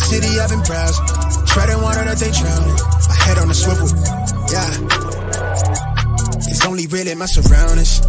city, I've been browsing. Treading water that they drowning. My head on the swivel, yeah. It's only real in my surroundings.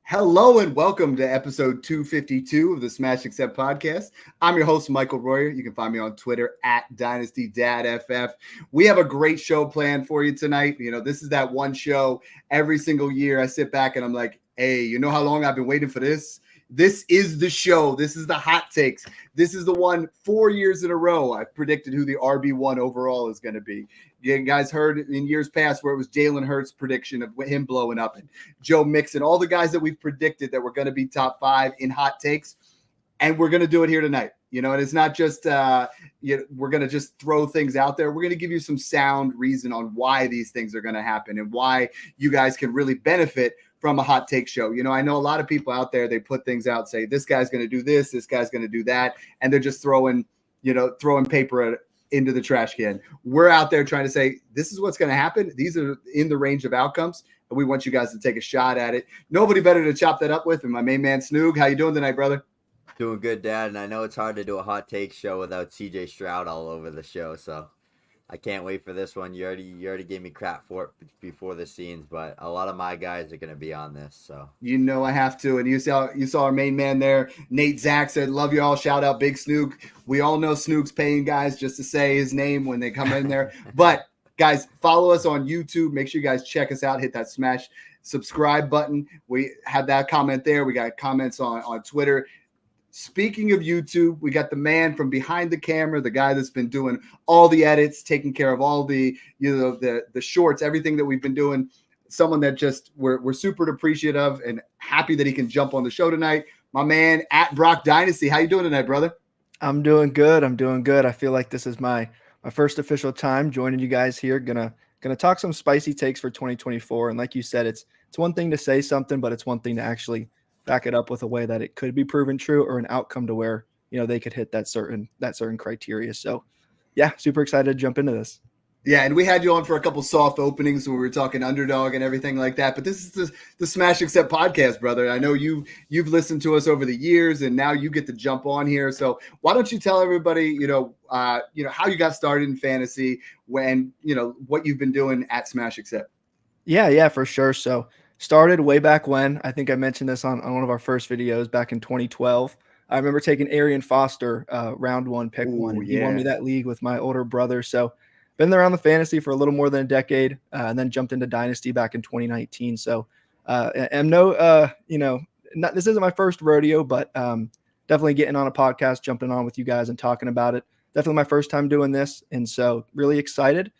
Hello and welcome to episode 252 of the Smash Accept podcast. I'm your host, Michael Royer. You can find me on Twitter at DynastyDadFF. We have a great show planned for you tonight. You know, this is that one show every single year I sit back and I'm like, hey, you know how long I've been waiting for this? This is the show. This is the hot takes. This is the one 4 years in a row I predicted who the RB1 overall is going to be. You guys heard in years past where it was Jalen Hurts' prediction of him blowing up and Joe Mixon, all the guys that we've predicted that were going to be top five in hot takes. And we're going to do it here tonight. You know, and it's not just we're going to just throw things out there. We're going to give you some sound reason on why these things are going to happen and why you guys can really benefit from a hot take show. You know, I know a lot of people out there, they put things out, say this guy's going to do this guy's going to do that. And they're just throwing paper into the trash can. We're out there trying to say, this is what's going to happen. These are in the range of outcomes. And we want you guys to take a shot at it. Nobody better to chop that up with than my main man, Snoog. How you doing tonight, brother? Doing good, Dad. And I know it's hard to do a hot take show without CJ Stroud all over the show. So I can't wait for this one. You already gave me crap for it before the scenes, but a lot of my guys are going to be on this. So you know I have to. And you saw our main man there, Nate Zach, said, "Love you all." Shout out, Big Snoog. We all know Snoog's paying guys just to say his name when they come in there. But guys, follow us on YouTube. Make sure you guys check us out. Hit that smash subscribe button. We have that comment there. We got comments on Twitter. Speaking of YouTube, we got the man from behind the camera, the guy that's been doing all the edits, taking care of all the shorts, everything that we've been doing. Someone that just we're super appreciative and happy that he can jump on the show tonight. My man at Brock Dynasty. How you doing tonight, brother? I'm doing good. I feel like this is my first official time joining you guys here. Gonna talk some spicy takes for 2024. And like you said, it's one thing to say something, but it's one thing to actually back it up with a way that it could be proven true or an outcome to where, you know, they could hit that certain criteria. So yeah, super excited to jump into this. Yeah, and we had you on for a couple soft openings when we were talking underdog and everything like that. But this is the Smash Accept podcast, brother. I know you've listened to us over the years, and now you get to jump on here. So why don't you tell everybody, how you got started in fantasy, when what you've been doing at Smash Accept. Yeah, for sure. So started way back when. I think I mentioned this on one of our first videos back in 2012. I remember taking Arian Foster, round one, pick one. He won me that league with my older brother. So been around the fantasy for a little more than a decade, and then jumped into Dynasty back in 2019. So I'm this isn't my first rodeo, but definitely getting on a podcast, jumping on with you guys and talking about it. Definitely my first time doing this, and so really excited.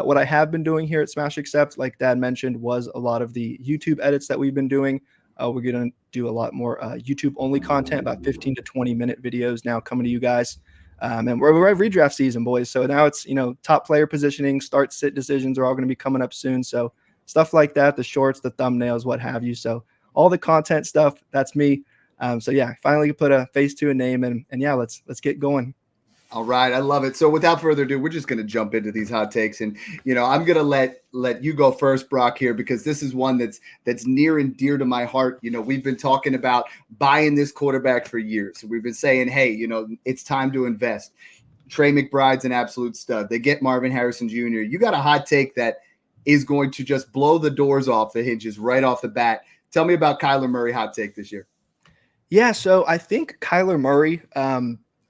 What I have been doing here at Smash Accept, like Dad mentioned, was a lot of the YouTube edits that we've been doing. We're going to do a lot more YouTube-only content, about 15 to 20-minute videos now coming to you guys. And we're at redraft season, boys. So now it's, top player positioning, start sit decisions are all going to be coming up soon. So stuff like that, the shorts, the thumbnails, what have you. So all the content stuff, that's me. So yeah, finally put a face to a name, and yeah, let's get going. All right, I love it. So without further ado, we're just going to jump into these hot takes, and I'm going to let you go first, Brock, here, because this is one that's near and dear to my heart. We've been talking about buying this quarterback for years. We've been saying, hey, it's time to invest. Trey McBride's an absolute stud. They get Marvin Harrison Jr. You got a hot take that is going to just blow the doors off the hinges right off the bat. Tell me about Kyler Murray hot take this year. Yeah, so I think Kyler Murray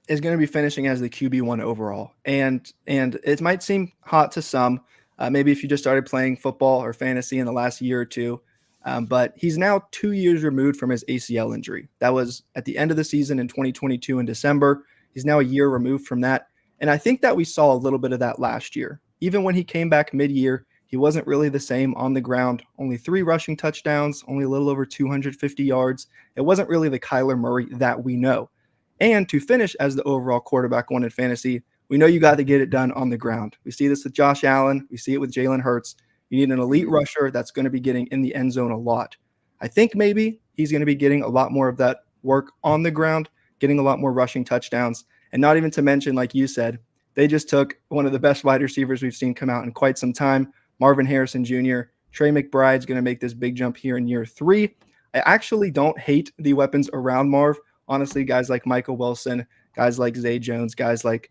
is going to be finishing as the QB1 overall. And it might seem hot to some, maybe if you just started playing football or fantasy in the last year or two, but he's now 2 years removed from his ACL injury. That was at the end of the season in 2022 in December. He's now a year removed from that. And I think that we saw a little bit of that last year. Even when he came back mid-year, he wasn't really the same on the ground. Only 3 rushing touchdowns, only a little over 250 yards. It wasn't really the Kyler Murray that we know. And to finish as the overall quarterback one in fantasy, we know you got to get it done on the ground. We see this with Josh Allen. We see it with Jalen Hurts. You need an elite rusher that's going to be getting in the end zone a lot. I think maybe he's going to be getting a lot more of that work on the ground, getting a lot more rushing touchdowns. And not even to mention, like you said, They just took one of the best wide receivers we've seen come out in quite some time, Marvin Harrison Jr. Trey McBride's going to make this big jump here in year 3. I actually don't hate the weapons around Marv. Honestly, guys like Michael Wilson, guys like Zay Jones, guys like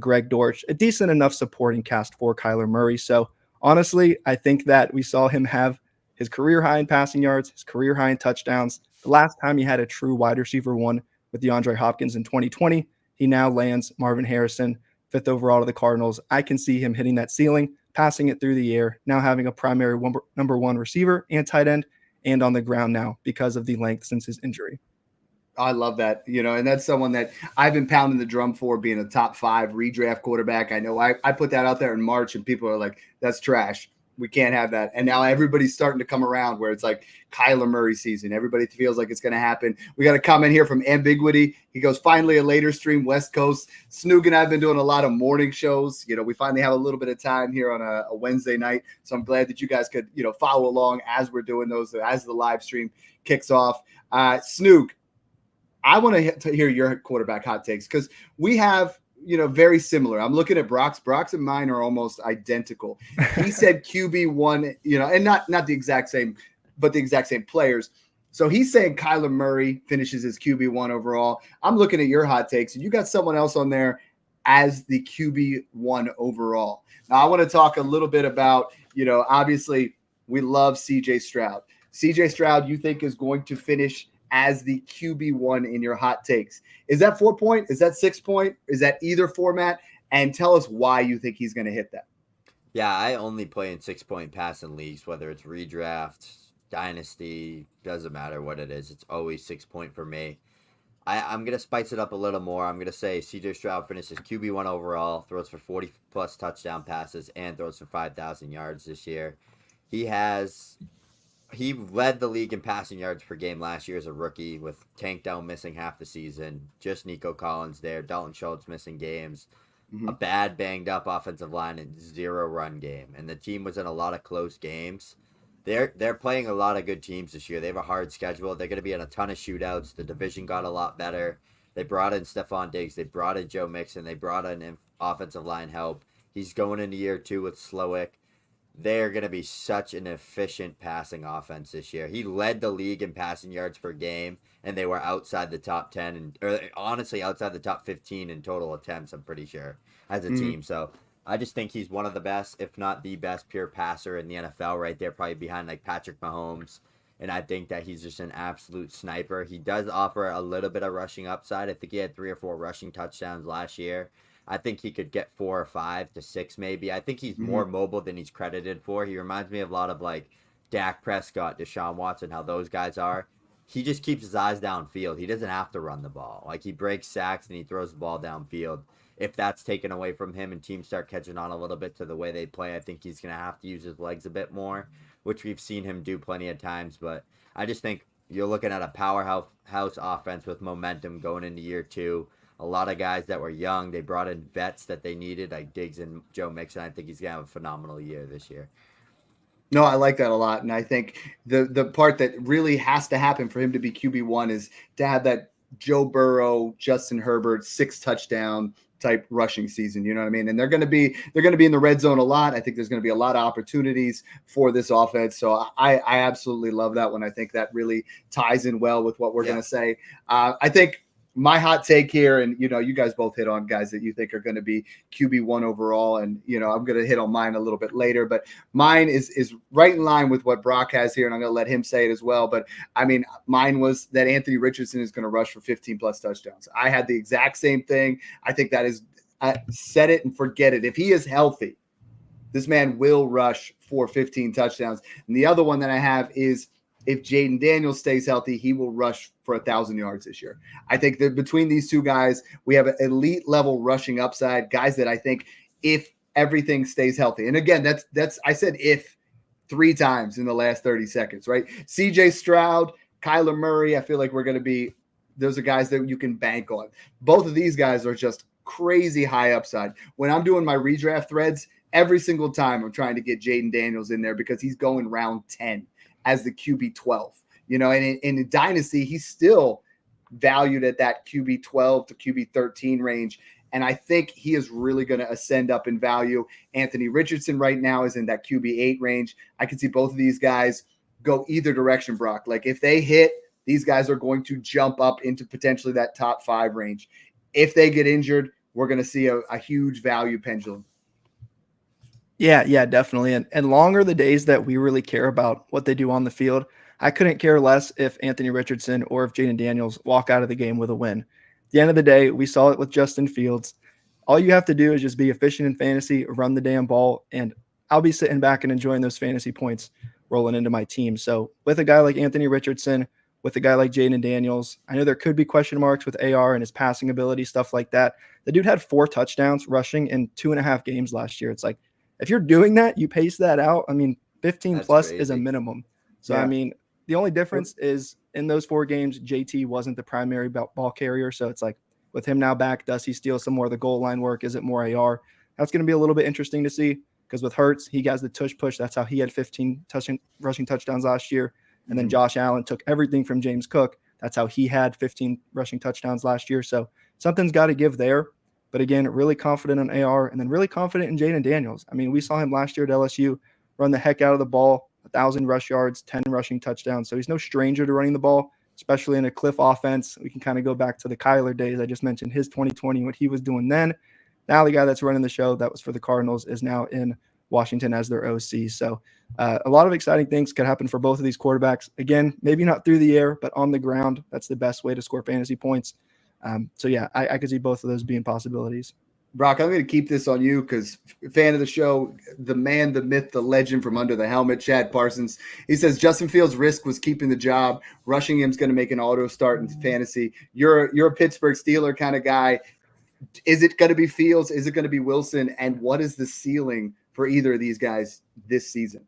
Greg Dortch, a decent enough supporting cast for Kyler Murray. So honestly, I think that we saw him have his career high in passing yards, his career high in touchdowns. The last time he had a true wide receiver one with DeAndre Hopkins in 2020, he now lands Marvin Harrison, 5th overall to the Cardinals. I can see him hitting that ceiling, passing it through the air, now having a primary number 1 receiver and tight end, and on the ground now because of the length since his injury. I love that, and that's someone that I've been pounding the drum for, being a top 5 redraft quarterback. I know I put that out there in March and people are like, that's trash. We can't have that. And now everybody's starting to come around where it's like Kyler Murray season. Everybody feels like it's going to happen. We got a comment here from Ambiguity. He goes, finally a later stream, West Coast. Snoog and I have been doing a lot of morning shows. We finally have a little bit of time here on a Wednesday night. So I'm glad that you guys could, follow along as we're doing those, as the live stream kicks off. Snoog, I want to hear your quarterback hot takes because we have, very similar. I'm looking at Brock's. Brock's and mine are almost identical. He said QB1, and not the exact same, but the exact same players. So he's saying Kyler Murray finishes his QB1 overall. I'm looking at your hot takes, and you got someone else on there as the QB1 overall. Now, I want to talk a little bit about, obviously we love CJ Stroud. CJ Stroud, you think is going to finish as the QB1 in your hot takes. Is that 4-point? Is that 6-point? Is that either format? And tell us why you think he's going to hit that. Yeah, I only play in 6-point passing leagues, whether it's redraft, dynasty, doesn't matter what it is. It's always 6-point for me. I'm going to spice it up a little more. I'm going to say CJ Stroud finishes QB1 overall, throws for 40-plus touchdown passes, and throws for 5,000 yards this year. He led the league in passing yards per game last year as a rookie, with Tank Dell missing half the season, just Nico Collins there, Dalton Schultz missing games, a bad banged-up offensive line, and 0 run game. And the team was in a lot of close games. They're playing a lot of good teams this year. They have a hard schedule. They're going to be in a ton of shootouts. The division got a lot better. They brought in Stephon Diggs. They brought in Joe Mixon. They brought in offensive line help. He's going into year 2 with Slowick. They're going to be such an efficient passing offense this year. He led the league in passing yards per game, and they were outside the top 10, or honestly outside the top 15 in total attempts, I'm pretty sure, as a team. So I just think he's one of the best, if not the best, pure passer in the NFL right there, probably behind like Patrick Mahomes. And I think that he's just an absolute sniper. He does offer a little bit of rushing upside. I think he had 3 or 4 rushing touchdowns last year. I think he could get 4 or 5 to 6 maybe. I think he's more mobile than he's credited for. He reminds me of a lot of like Dak Prescott, Deshaun Watson, how those guys are. He just keeps his eyes downfield. He doesn't have to run the ball. Like, he breaks sacks and he throws the ball downfield. If that's taken away from him and teams start catching on a little bit to the way they play, I think he's going to have to use his legs a bit more, which we've seen him do plenty of times. But I just think you're looking at a powerhouse offense with momentum going into year 2. A lot of guys that were young, they brought in vets that they needed, like Diggs and Joe Mixon. I think he's going to have a phenomenal year this year. No, I like that a lot. And I think the part that really has to happen for him to be QB1 is to have that Joe Burrow, Justin Herbert, 6 touchdown type rushing season. You know what I mean? And they're going to be in the red zone a lot. I think there's going to be a lot of opportunities for this offense. So I absolutely love that one. I think that really ties in well with what we're going to say. I think my hot take here, and, you guys both hit on guys that you think are going to be QB1 overall. And, I'm going to hit on mine a little bit later, but mine is right in line with what Brock has here. And I'm going to let him say it as well. But I mean, mine was that Anthony Richardson is going to rush for 15 plus touchdowns. I had the exact same thing. I think that is, set it and forget it. If he is healthy, this man will rush for 15 touchdowns. And the other one that I have is, if Jaden Daniels stays healthy, he will rush for 1,000 yards this year. I think that between these two guys, we have an elite level rushing upside, guys that I think if everything stays healthy. And again, that's I said if 3 times in the last 30 seconds, right? CJ Stroud, Kyler Murray, I feel like those are guys that you can bank on. Both of these guys are just crazy high upside. When I'm doing my redraft threads, every single time I'm trying to get Jaden Daniels in there because he's going round 10. As the QB 12, and in Dynasty, he's still valued at that QB 12 to QB 13 range. And I think he is really going to ascend up in value. Anthony Richardson right now is in that QB8 range. I can see both of these guys go either direction, Brock. Like if they hit, these guys are going to jump up into potentially that top 5 range. If they get injured, we're going to see a huge value pendulum. Yeah, definitely. And longer the days that we really care about what they do on the field. I couldn't care less if Anthony Richardson or if Jaden Daniels walk out of the game with a win. At the end of the day, we saw it with Justin Fields. All you have to do is just be efficient in fantasy, run the damn ball, and I'll be sitting back and enjoying those fantasy points rolling into my team. So with a guy like Anthony Richardson, with a guy like Jaden Daniels, I know there could be question marks with AR and his passing ability, stuff like that. The dude had 4 touchdowns rushing in 2.5 games last year. It's like, if you're doing that, you pace that out. I mean, 15 That's plus crazy. Is a minimum. So, yeah. I mean, the only difference is in those 4 games, JT wasn't the primary ball carrier. So it's like with him now back, does he steal some more of the goal line work? Is it more AR? That's going to be a little bit interesting to see because with Hurts, he has the tush push. That's how he had 15 rushing touchdowns last year. And then Josh Allen took everything from James Cook. That's how he had 15 rushing touchdowns last year. So something's got to give there. But again, really confident on AR and then really confident in Jaden Daniels. I mean, we saw him last year at LSU run the heck out of the ball, 1,000 rush yards, 10 rushing touchdowns. So he's no stranger to running the ball, especially in a Cliff offense. We can kind of go back to the Kyler days. I just mentioned his 2020, what he was doing then. Now the guy that's running the show that was for the Cardinals is now in Washington as their OC. So a lot of exciting things could happen for both of these quarterbacks. Again, maybe not through the air, but on the ground. That's the best way to score fantasy points. So yeah, I could see both of those being possibilities. Brock, I'm going to keep this on you because fan of the show, the man, the myth, the legend from under the helmet, Chad Parsons. He says Justin Fields' risk was keeping the job. Rushing him is going to make an auto start in fantasy. You're a Pittsburgh Steeler kind of guy. Is it going to be Fields? Is it going to be Wilson? And what is the ceiling for either of these guys this season?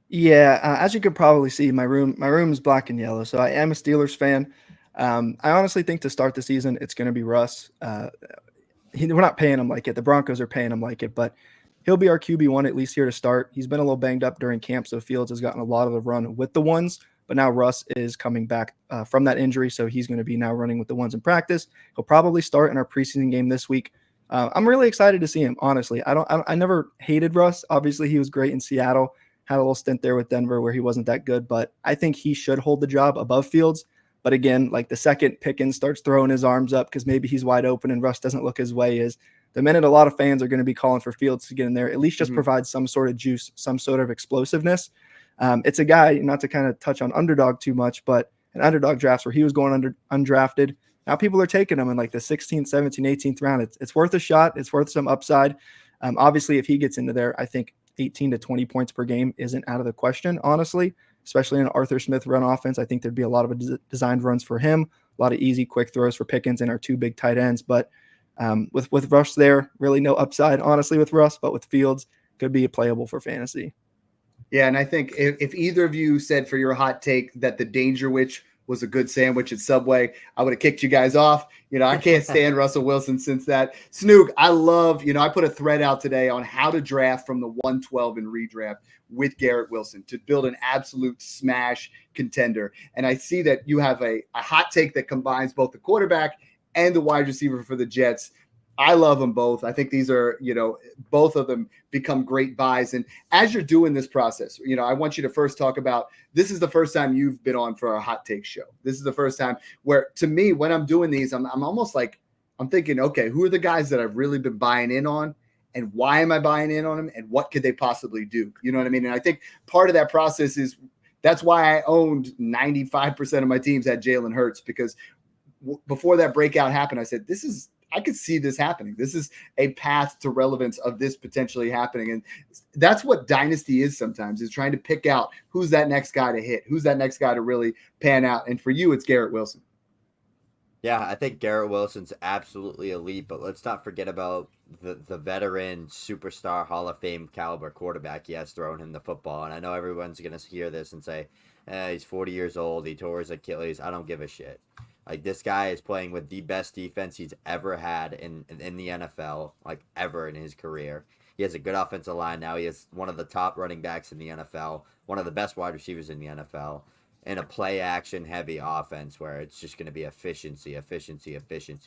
Yeah, as you could probably see, my room is black and yellow, so I am a Steelers fan. I honestly think to start the season, it's going to be Russ. We're not paying him like it. The Broncos are paying him like it, but he'll be our QB1 at least here to start. He's been a little banged up during camp, so Fields has gotten a lot of the run with the ones, but now Russ is coming back from that injury, so he's going to be now running with the ones in practice. He'll probably start in our preseason game this week. I'm really excited to see him, honestly. I never hated Russ. Obviously, he was great in Seattle. Had a little stint there with Denver where he wasn't that good, but I think he should hold the job above Fields. But again, like the second Pickens starts throwing his arms up because maybe he's wide open and Russ doesn't look his way is the minute a lot of fans are going to be calling for Fields to get in there, at least just provide some sort of juice, some sort of explosiveness. It's a guy, not to kind of touch on underdog too much, but in underdog drafts where he was going undrafted, now people are taking him in like the 16th, 17th, 18th round. It's worth a shot. It's worth some upside. Obviously, if he gets into there, I think 18 to 20 points per game isn't out of the question, honestly. Especially in an Arthur Smith run offense. I think there'd be a lot of designed runs for him, a lot of easy, quick throws for Pickens and our 2 big tight ends. But with Russ there, really no upside, honestly, with Russ, but with Fields, could be playable for fantasy. Yeah, and I think if either of you said for your hot take that the Danger Witch was a good sandwich at Subway, I would have kicked you guys off. I can't stand Russell Wilson since that. Snook, I love, I put a thread out today on how to draft from the 112 in redraft with Garrett Wilson to build an absolute smash contender. And I see that you have a hot take that combines both the quarterback and the wide receiver for the Jets. I love them both. I think these are, both of them become great buys. And as you're doing this process, I want you to first talk about, this is the first time you've been on for a hot take show. This is the first time where, to me, when I'm doing these, I'm almost like, I'm thinking, okay, who are the guys that I've really been buying in on? And why am I buying in on them? And what could they possibly do? You know what I mean? And I think part of that process is, that's why I owned 95% of my teams had Jalen Hurts, because before that breakout happened, I said, I could see this happening. This is a path to relevance of this potentially happening. And that's what Dynasty is sometimes, is trying to pick out who's that next guy to hit, who's that next guy to really pan out. And for you, it's Garrett Wilson. Yeah, I think Garrett Wilson's absolutely elite, but let's not forget about the veteran superstar Hall of Fame caliber quarterback he has thrown him the football. And I know everyone's going to hear this and say, he's 40 years old, he tore his Achilles. I don't give a shit. Like, this guy is playing with the best defense he's ever had in the NFL, like ever in his career. He has a good offensive line now. He has one of the top running backs in the NFL, one of the best wide receivers in the NFL, and a play-action heavy offense where it's just going to be efficiency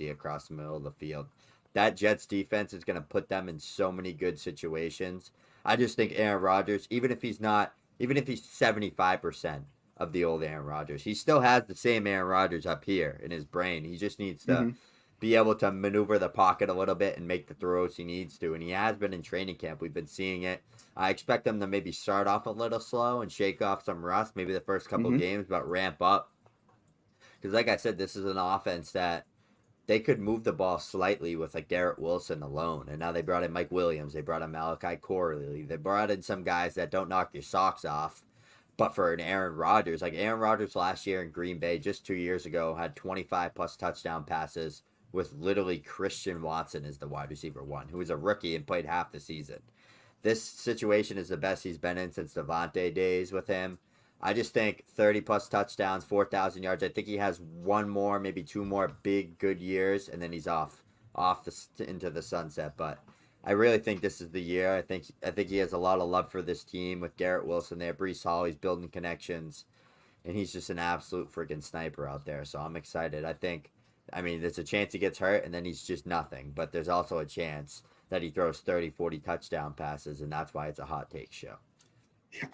across the middle of the field. that Jets defense is going to put them in so many good situations. I just think Aaron Rodgers, even if he's 75% of the old Aaron Rodgers, he still has the same Aaron Rodgers up here in his brain. He just needs to be able to maneuver the pocket a little bit and make the throws he needs to. And he has been in training camp. We've been seeing it. I expect him to maybe start off a little slow and shake off some rust, maybe the first couple games, but ramp up. Because like I said, this is an offense that they could move the ball slightly with like Garrett Wilson alone. And now they brought in Mike Williams. They brought in Malachi Corley. They brought in some guys that don't knock your socks off. But for an Aaron Rodgers, like Aaron Rodgers last year in Green Bay, just 2 years ago, had 25-plus touchdown passes with literally Christian Watson as the wide receiver 1, who was a rookie and played half the season. This situation is the best he's been in since Devontae days with him. I just think 30-plus touchdowns, 4,000 yards. I think he has one more, maybe 2 more big, good years, and then he's off into the sunset. But I really think this is the year. I think he has a lot of love for this team with Garrett Wilson there. Breece Hall, he's building connections, and he's just an absolute freaking sniper out there. So I'm excited. I mean, there's a chance he gets hurt, and then he's just nothing. But there's also a chance that he throws 30, 40 touchdown passes, and that's why it's a hot take show.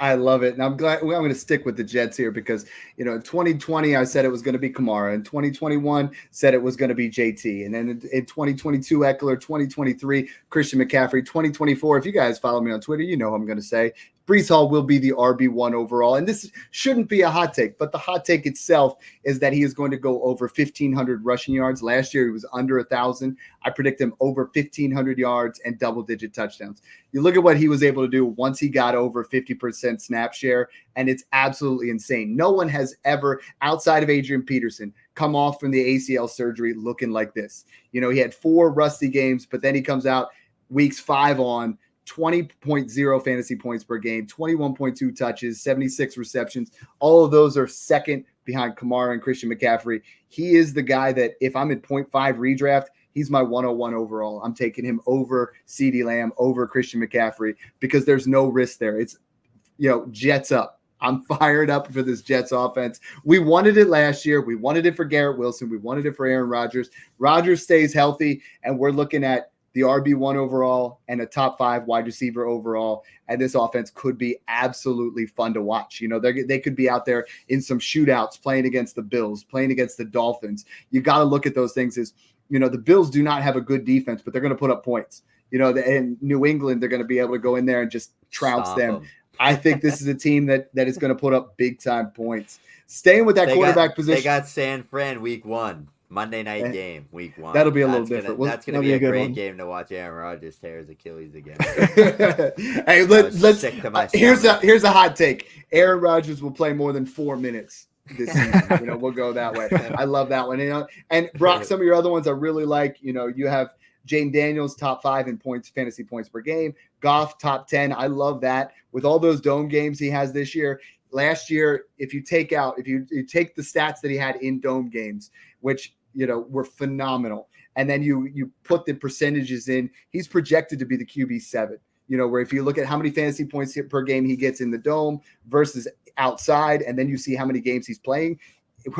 I love it. And I'm glad I'm going to stick with the Jets here because, in 2020, I said it was going to be Kamara. In 2021, said it was going to be JT. And then in 2022, Eckler. 2023, Christian McCaffrey. 2024, if you guys follow me on Twitter, you know what I'm going to say. Breece Hall will be the RB1 overall. And this shouldn't be a hot take, but the hot take itself is that he is going to go over 1,500 rushing yards. Last year, he was under 1,000. I predict him over 1,500 yards and double-digit touchdowns. You look at what he was able to do once he got over 50% snap share, and it's absolutely insane. No one has ever, outside of Adrian Peterson, come off from the ACL surgery looking like this. He had 4 rusty games, but then he comes out weeks 5 on, 20.0 fantasy points per game, 21.2 touches, 76 receptions. All of those are second behind Kamara and Christian McCaffrey. He is the guy that if I'm at 0.5 redraft, he's my 101 overall. I'm taking him over CeeDee Lamb, over Christian McCaffrey, because there's no risk there. It's, Jets up. I'm fired up for this Jets offense. We wanted it last year. We wanted it for Garrett Wilson. We wanted it for Aaron Rodgers. Rodgers stays healthy, and we're looking at the RB1 overall and a top 5 wide receiver overall. And this offense could be absolutely fun to watch. They could be out there in some shootouts playing against the Bills, playing against the Dolphins. You got to look at those things as, the Bills do not have a good defense, but they're going to put up points. In New England, they're going to be able to go in there and just trounce them. I think this is a team that is going to put up big time points. Staying with that quarterback position. They got San Fran week 1. Monday night game, week 1. That'll be a little different. That's going to be a great game to watch Aaron Rodgers tear his Achilles again. Hey, here's a hot take. Aaron Rodgers will play more than 4 minutes this season. We'll go that way. I love that one. And Brock, some of your other ones I really like. You have Jane Daniels top 5 in points, fantasy points per game. Goff top 10. I love that. With all those dome games he has this year. Last year, if you take the stats that he had in dome games, which were phenomenal, and then you put the percentages in, he's projected to be the QB7. Where if you look at how many fantasy points per game he gets in the dome versus outside, and then you see how many games he's playing,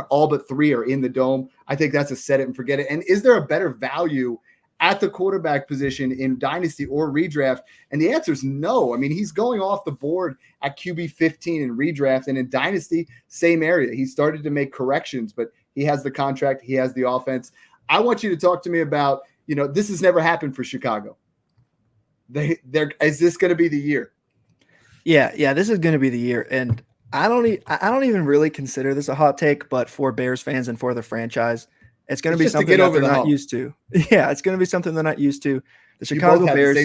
all but 3 are in the dome. I think that's a set it and forget it. And is there a better value at the quarterback position in Dynasty or redraft? And the answer is no. I mean, he's going off the board at QB 15 in redraft, and in Dynasty, same area. He started to make corrections, but he has the contract. He has the offense. I want you to talk to me about, this has never happened for Chicago. Is this going to be the year? Yeah, this is going to be the year. And I don't even really consider this a hot take, but for Bears fans and for the franchise, it's going to be something that they're not used to. Yeah, it's going to be something they're not used to. The Chicago Bears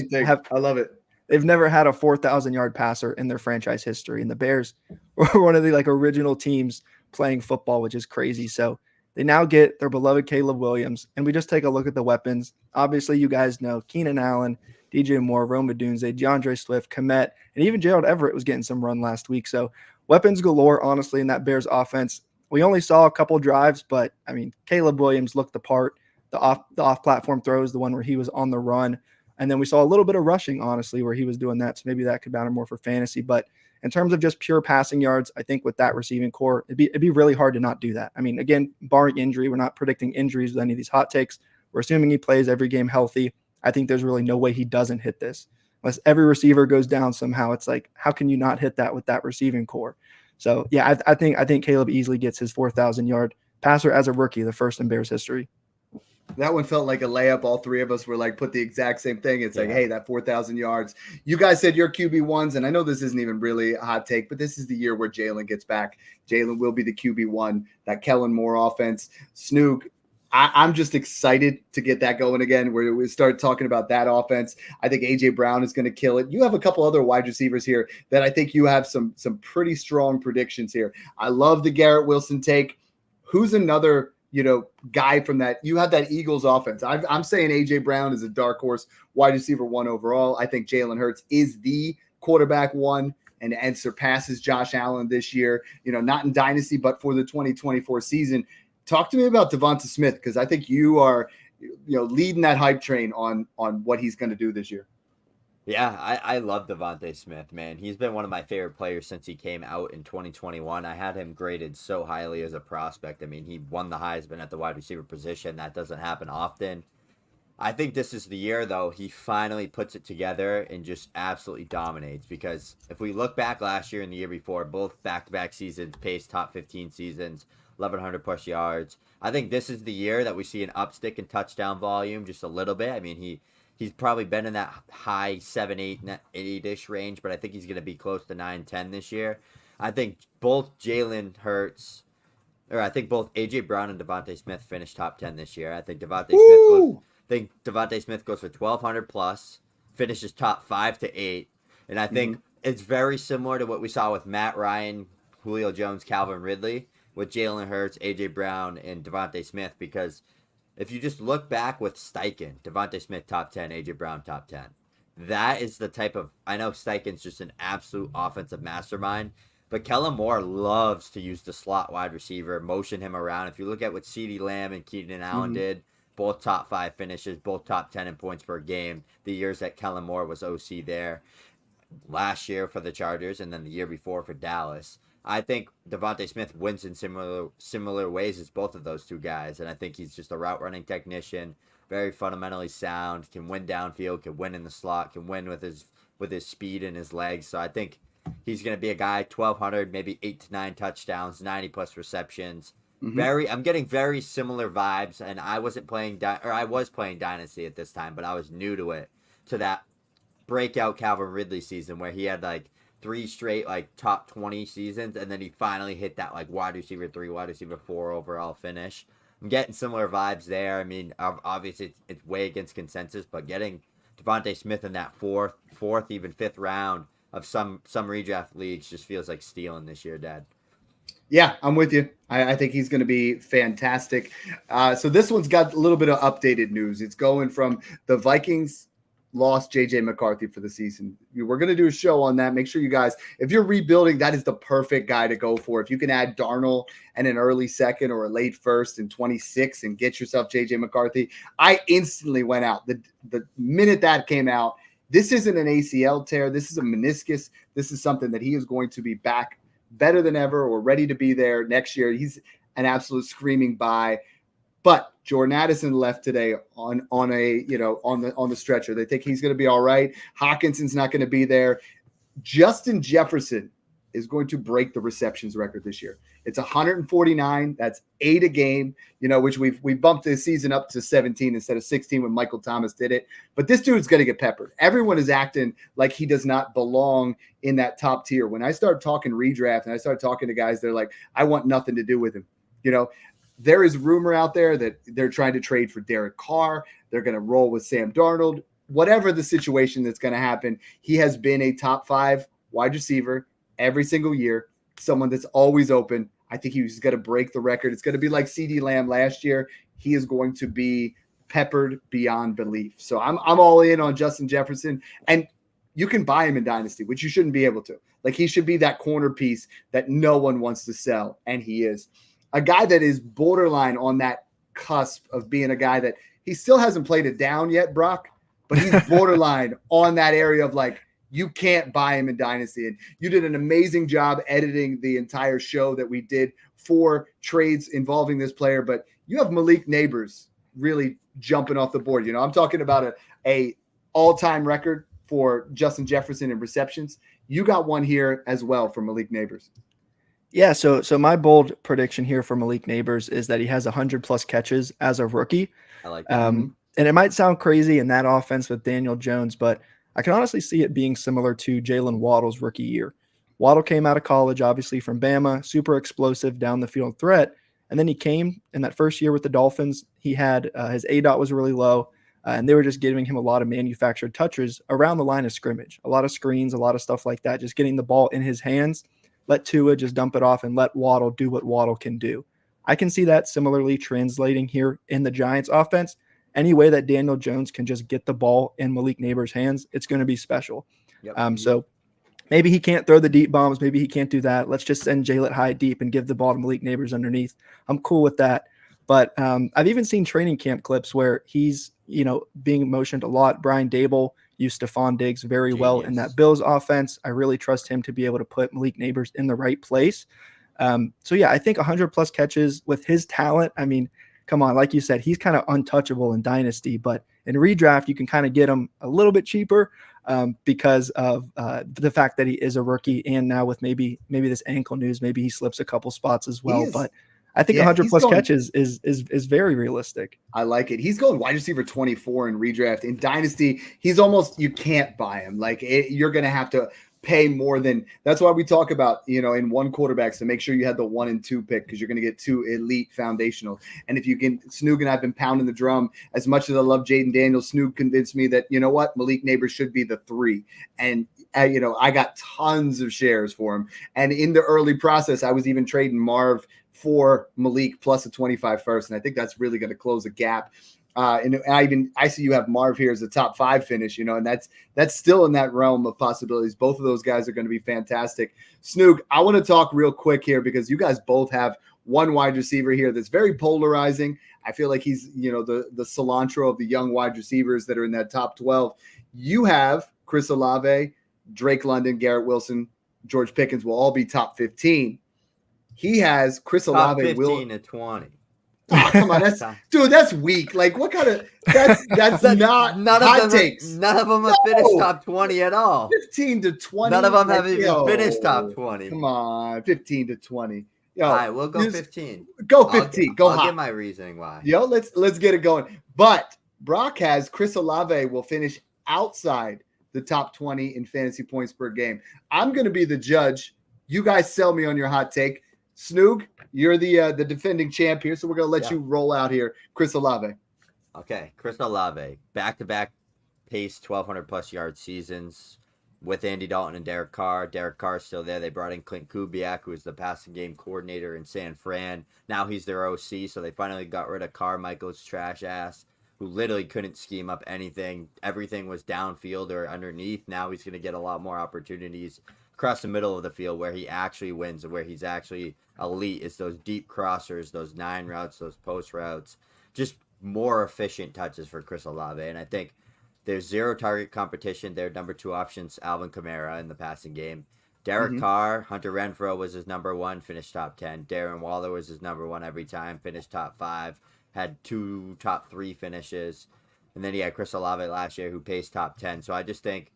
I love it. They've never had a 4,000-yard passer in their franchise history, and the Bears were one of the original teams playing football, which is crazy. So they now get their beloved Caleb Williams, and we just take a look at the weapons. Obviously, you guys know Keenan Allen, DJ Moore, Rome Odunze, DeAndre Swift, Kmet, and even Gerald Everett was getting some run last week. So weapons galore, honestly, in that Bears offense. We only saw a couple drives, but, Caleb Williams looked the part. The off-platform throws, the one where he was on the run. And then we saw a little bit of rushing, honestly, where he was doing that. So maybe that could matter more for fantasy. But in terms of just pure passing yards, I think with that receiving core, it'd be really hard to not do that. Again, barring injury, we're not predicting injuries with any of these hot takes. We're assuming he plays every game healthy. I think there's really no way he doesn't hit this. Unless every receiver goes down somehow, it's like, how can you not hit that with that receiving core? So, yeah, I think Caleb easily gets his 4,000-yard passer as a rookie, the first in Bears history. That one felt like a layup. All three of us were like, put the exact same thing. It's like, hey, that 4,000 yards. You guys said your QB1s, and I know this isn't even really a hot take, but this is the year where Jalen gets back. Jalen will be the QB1, that Kellen Moore offense. Snook, I'm just excited to get that going again, where we start talking about that offense. I think A.J. Brown is going to kill it. You have a couple other wide receivers here that I think you have some pretty strong predictions here. I love the Garrett Wilson take. Who's another guy from that? You have that Eagles offense. I'm saying A.J. Brown is a dark horse wide receiver 1 overall. I think Jalen Hurts is the quarterback 1 and surpasses Josh Allen this year, not in Dynasty, but for the 2024 season. Talk to me about Devonta Smith, because I think you are, leading that hype train on what he's going to do this year. Yeah, I love Devonta Smith, man. He's been one of my favorite players since he came out in 2021. I had him graded so highly as a prospect. I mean, he won the Heisman at the wide receiver position. That doesn't happen often. I think this is the year, though, he finally puts it together and just absolutely dominates. Because if we look back last year and the year before, both back-to-back seasons, paced top 15 seasons, 1,100-plus yards. I think this is the year that we see an upstick in touchdown volume just a little bit. I mean, he's probably been in that high 7, 8-ish range, but I think he's going to be close to 9, 10 this year. I think both Jalen Hurts, or I think both A.J. Brown and Devonta Smith finished top 10 this year. I think Devonta Smith goes for 1,200 plus, finishes top 5 to 8, and I think it's very similar to what we saw with Matt Ryan, Julio Jones, Calvin Ridley, with Jalen Hurts, A.J. Brown, and Devonta Smith, because if you just look back with Steichen, Devonta Smith top 10, A.J. Brown top 10. That is the type of, I know Steichen's just an absolute offensive mastermind, but Kellen Moore loves to use the slot wide receiver, motion him around. If you look at what CeeDee Lamb and Keenan Allen did, both top 5 finishes, both top 10 in points per game, the years that Kellen Moore was OC there, last year for the Chargers, and then the year before for Dallas. I think Devonta Smith wins in similar ways as both of those two guys, and I think he's just a route running technician, very fundamentally sound, can win downfield, can win in the slot, can win with his speed and his legs. So I think he's going to be a guy 1,200, maybe 8 to 9 touchdowns, 90 plus receptions. I'm getting very similar vibes, and I was playing Dynasty at this time, but I was new to that breakout Calvin Ridley season where he had like 3 straight like top 20 seasons, and then he finally hit that like wide receiver 3, wide receiver 4 overall finish. I'm getting similar vibes there. I mean, obviously it's way against consensus, but getting Devonta Smith in that fourth, even 5th round of some redraft leagues just feels like stealing this year, Dad. Yeah, I'm with you. I think he's going to be fantastic. So this one's got a little bit of updated news. It's going from the Vikings lost J.J. McCarthy for the season. We're going to do a show on that. Make sure you guys, if you're rebuilding, that is the perfect guy to go for. If you can add Darnold and an early second or a late first in 26 and get yourself J.J. McCarthy, I instantly went out. The minute that came out, this isn't an ACL tear. This is a meniscus. This is something that he is going to be back better than ever or ready to be there next year. He's an absolute screaming buy. But Jordan Addison left today on the stretcher. They think he's going to be all right. Hawkinson's not going to be there. Justin Jefferson is going to break the receptions record this year. It's 149. That's 8 a game, which we bumped the season up to 17 instead of 16 when Michael Thomas did it. But this dude's going to get peppered. Everyone is acting like he does not belong in that top tier. When I start talking redraft and I start talking to guys, they're like, I want nothing to do with him. There is rumor out there that they're trying to trade for Derek Carr. They're going to roll with Sam Darnold. Whatever the situation that's going to happen, he has been a top 5 wide receiver every single year, someone that's always open. I think he's going to break the record. It's going to be like CeeDee Lamb last year. He is going to be peppered beyond belief. So I'm all in on Justin Jefferson, and you can buy him in Dynasty, which you shouldn't be able to. Like, he should be that corner piece that no one wants to sell, and he is. A guy that is borderline on that cusp of being a guy that he still hasn't played it down yet, Brock, but he's borderline on that area of like, you can't buy him in Dynasty. And you did an amazing job editing the entire show that we did for trades involving this player, but you have Malik Neighbors really jumping off the board. I'm talking about a all-time record for Justin Jefferson in receptions. You got one here as well for Malik Nabers. Yeah, so my bold prediction here for Malik Nabers is that he has 100+ catches as a rookie. I like that. And it might sound crazy in that offense with Daniel Jones, but I can honestly see it being similar to Jalen Waddle's rookie year. Waddle came out of college, obviously from Bama, super explosive down the field threat. And then he came in that first year with the Dolphins. He had his ADOT was really low, and they were just giving him a lot of manufactured touches around the line of scrimmage, a lot of screens, a lot of stuff like that, just getting the ball in his hands. Let Tua just dump it off and let Waddle do what Waddle can do. I can see that similarly translating here in the Giants offense. Any way that Daniel Jones can just get the ball in Malik Nabers' hands, it's going to be special. Yep. So maybe he can't throw the deep bombs. Maybe he can't do that. Let's just send Jalen high deep and give the ball to Malik Nabers underneath. I'm cool with that. But I've even seen training camp clips where he's, being motioned a lot. Brian Dable used Stephon Diggs very well in that Bills offense. I really trust him to be able to put Malik Nabers in the right place. So yeah, I think 100+ catches with his talent. I mean, come on, like you said, he's kind of untouchable in Dynasty, but in redraft, you can kind of get him a little bit cheaper because of the fact that he is a rookie. And now with maybe this ankle news, maybe he slips a couple spots as well. But I think 100+ catches is very realistic. I like it. He's going wide receiver 24 in redraft. In Dynasty, he's almost, you can't buy him. You're going to have to pay more than, that's why we talk about, in one quarterbacks to make sure you had the 1 and 2 pick, because you're going to get 2 elite foundational. And if you can, Snoog and I've been pounding the drum as much as I love Jaden Daniels. Snoog convinced me that, Malik Nabers should be the 3. And, I got tons of shares for him. And in the early process, I was even trading Marv for Malik plus a 25 first. And I think that's really going to close a gap. And I see you have Marv here as a top 5 finish, and that's still in that realm of possibilities. Both of those guys are going to be fantastic. Snoog, I want to talk real quick here because you guys both have one wide receiver here that's very polarizing. I feel like he's, the cilantro of the young wide receivers that are in that top 12. You have Chris Olave, Drake London, Garrett Wilson, George Pickens will all be top 15. He has Chris Olave. Top 15 to 20. Oh, come on, that's weak. Like, what kind of that's not hot takes. None of them have finished top 20 at all. 15 to 20. None of them have even finished top 20. Come on, 15 to 20. All right, we'll go 15. Go 15. I'll give my reasoning why. Let's get it going. But Brock has Chris Olave will finish outside the top 20 in fantasy points per game. I'm going to be the judge. You guys sell me on your hot take. Snoog, you're the defending champ here, so we're going to let you roll out here. Chris Olave. Okay, Chris Olave, back-to-back pace 1,200+ yard seasons with Andy Dalton and Derek Carr. Derek Carr's still there. They brought in Clint Kubiak, who was the passing game coordinator in San Fran. Now he's their OC, so they finally got rid of Carmichael's trash ass, who literally couldn't scheme up anything. Everything was downfield or underneath. Now he's going to get a lot more opportunities across the middle of the field where he actually wins and where he's actually elite. Is those deep crossers, those 9 routes, those post routes, just more efficient touches for Chris Olave. And I think there's zero target competition. Their number 2 options, Alvin Kamara in the passing game. Derek Carr, Hunter Renfrow was his number 1, finished top 10. Darren Waller was his number 1 every time, finished top 5, had 2 top 3 finishes. And then he had Chris Olave last year who paced top 10. So I just think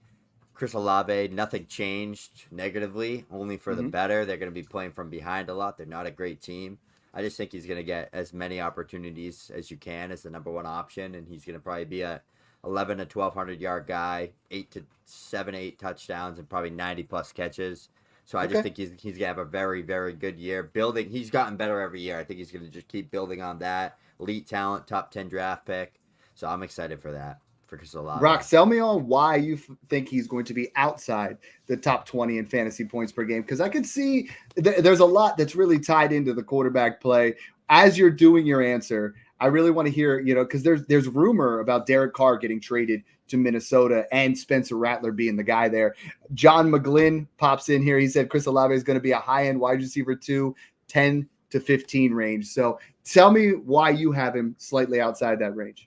Chris Olave, nothing changed negatively, only for the better. They're going to be playing from behind a lot. They're not a great team. I just think he's going to get as many opportunities as you can as the number 1 option, and he's going to probably be a 11 to 1,200 yard guy, 8 to 8 touchdowns, and probably 90+ catches. So I just think he's going to have a very, very good year. He's gotten better every year. I think he's going to just keep building on that. Elite talent, top 10 draft pick. So I'm excited for that. For Chris Olave. Rock, sell me on why you think he's going to be outside the top 20 in fantasy points per game, because I can see there's a lot that's really tied into the quarterback play. As you're doing your answer, I really want to hear, because there's rumor about Derek Carr getting traded to Minnesota and Spencer Rattler being the guy there. John McGlynn pops in here. He said Chris Olave is going to be a high-end wide receiver 2, 10 to 15 range. So tell me why you have him slightly outside that range.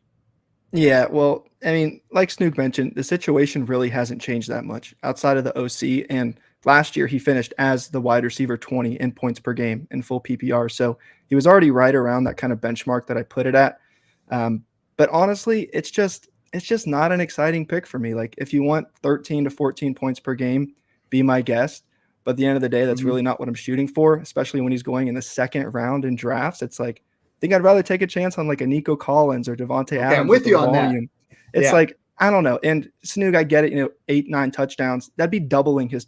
Yeah, well, I mean, like Snook mentioned, the situation really hasn't changed that much outside of the OC. And last year, he finished as the wide receiver 20 in points per game in full PPR. So he was already right around that kind of benchmark that I put it at. But But honestly, it's just not an exciting pick for me. Like if you want 13 to 14 points per game, be my guest. But at the end of the day, that's really not what I'm shooting for, especially when he's going in the second round in drafts. It's like, I think I'd rather take a chance on like a Nico Collins or Devontae Adams. I'm with you on volume. That. It's like, I don't know. And Snoog, I get it, 8, 9 touchdowns. That'd be doubling his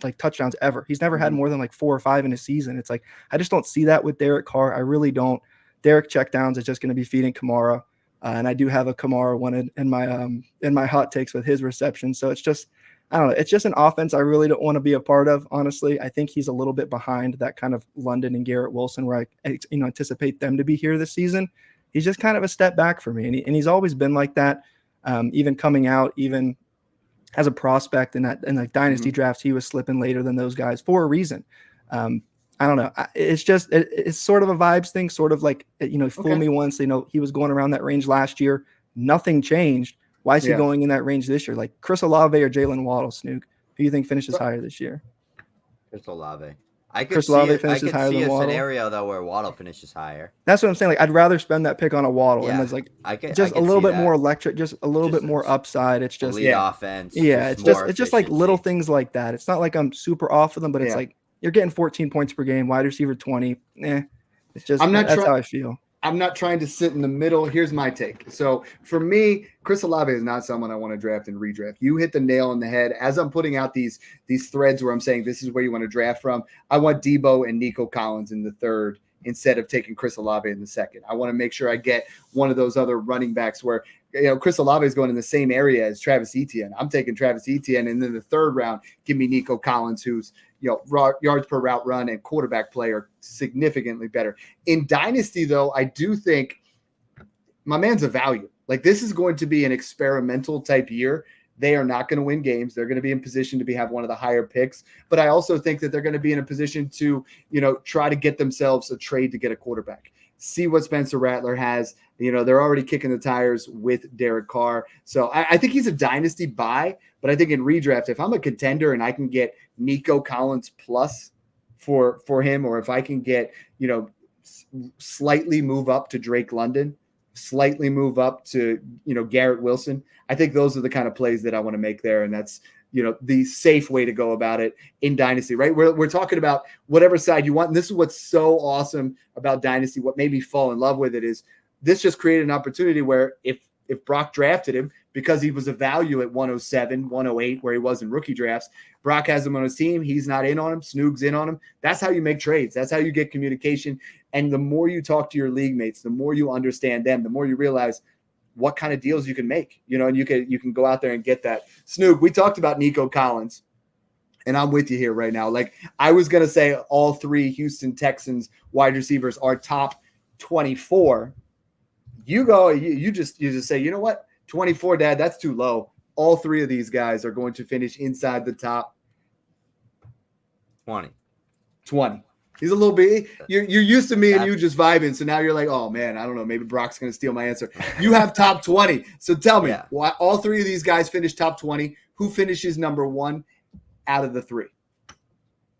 like touchdowns ever. He's never had more than like 4 or 5 in a season. It's like, I just don't see that with Derek Carr. I really don't. Derek checkdowns is just going to be feeding Kamara. And I do have a Kamara one in my hot takes with his reception. So it's just, I don't know. It's just an offense I really don't want to be a part of. Honestly, I think he's a little bit behind that kind of London and Garrett Wilson, where I anticipate them to be here this season. He's just kind of a step back for me, and he's always been like that. Even coming out, even as a prospect in like dynasty drafts, he was slipping later than those guys for a reason. I don't know. It's just it's sort of a vibes thing, sort of like fool me once. He was going around that range last year. Nothing changed. Why is he going in that range this year? Like Chris Olave or Jalen Waddle, Snoog? Who do you think finishes higher this year? Chris Olave. I could see a scenario though where Waddle finishes higher. That's what I'm saying. Like I'd rather spend that pick on a Waddle, and it's like just a little bit more electric, just a little bit more upside. It's just offense. Yeah, it's just like little things like that. It's not like I'm super off of them, but it's like you're getting 14 points per game, wide receiver 20. It's just that's how I feel. I'm not trying to sit in the middle. Here's my take. So for me, Chris Olave is not someone I want to draft and redraft. You hit the nail on the head. As I'm putting out these threads where I'm saying this is where you want to draft from, I want Debo and Nico Collins in the third instead of taking Chris Olave in the second. I want to make sure I get one of those other running backs where Chris Olave is going in the same area as Travis Etienne. I'm taking Travis Etienne, and then the third round, give me Nico Collins, who's yards per route run and quarterback play are significantly better. In Dynasty, though, I do think my man's a value. Like this is going to be an experimental type year. They are not going to win games. They're going to be in position to have one of the higher picks. But I also think that they're going to be in a position to, try to get themselves a trade to get a quarterback. See what Spencer Rattler has. They're already kicking the tires with Derek Carr. So I think he's a dynasty buy. But I think in redraft, if I'm a contender and I can get Nico Collins plus for him, or if I can get, slightly move up to Drake London, slightly move up to, Garrett Wilson, I think those are the kind of plays that I want to make there. And that's, the safe way to go about it in Dynasty, right? We're talking about whatever side you want. And this is what's so awesome about Dynasty. What made me fall in love with it is this just created an opportunity where if Brock drafted him because he was a value at 107, 108, where he was in rookie drafts, Brock has him on his team. He's not in on him. Snoog's in on him. That's how you make trades. That's how you get communication. And the more you talk to your league mates, the more you understand them, the more you realize what kind of deals you can make, and you can go out there and get that. Snoog, we talked about Nico Collins, and I'm with you here right now. Like I was going to say all 3 Houston Texans wide receivers are top 24. You just say, you know what? 24, Dad, that's too low. All 3 of these guys are going to finish inside the top 20. He's a little bit. You're used to me and you just vibing, so now you're like, oh man, I don't know. Maybe Brock's going to steal my answer. You have top 20, so tell me, why all 3 of these guys finish top 20? Who finishes number 1 out of the 3?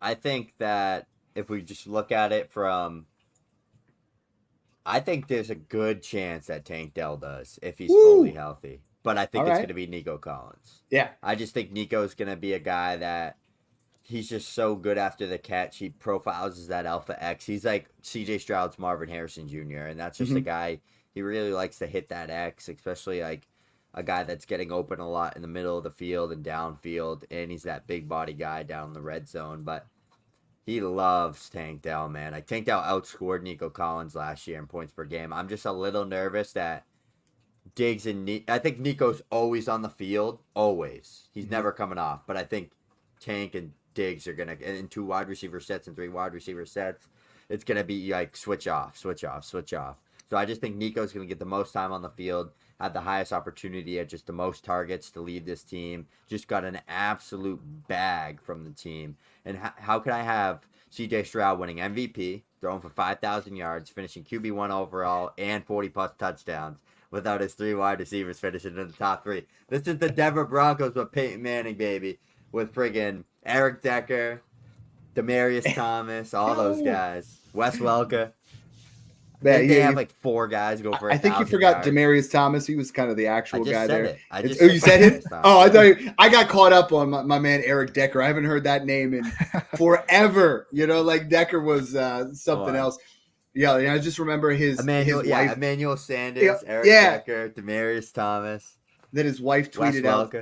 I think that if we just look at it from, I think there's a good chance that Tank Dell does if he's fully healthy, but I think it's going to be Nico Collins. Yeah, I just think Nico's going to be a guy that. He's just so good after the catch. He profiles as that Alpha X. He's like CJ Stroud's Marvin Harrison Jr. And that's just a guy, he really likes to hit that X, especially like a guy that's getting open a lot in the middle of the field and downfield. And he's that big body guy down in the red zone. But he loves Tank Dell, man. Like Tank Dell outscored Nico Collins last year in points per game. I'm just a little nervous that Diggs and I think Nico's always on the field. Always. He's never coming off. But I think Tank and Diggs are going to, in 2 wide receiver sets and 3 wide receiver sets, it's going to be like switch off. So I just think Nico's going to get the most time on the field, have the highest opportunity at just the most targets to lead this team. Just got an absolute bag from the team. And how can I have CJ Stroud winning MVP, throwing for 5,000 yards, finishing QB1 overall, and 40-plus touchdowns without his 3 wide receivers finishing in the top 3? This is the Denver Broncos with Peyton Manning, baby, with friggin' Eric Decker, Demaryius Thomas, all those guys. Wes Welker. Didn't they have like 4 guys go for I think you forgot Demaryius Thomas. He was kind of the actual guy there. You said it? Oh, I got caught up on my man Eric Decker. I haven't heard that name in forever. Like Decker was something else. Yeah, I just remember his wife. Emmanuel Sanders, Eric Decker, Demaryius Thomas. Then his wife tweeted out,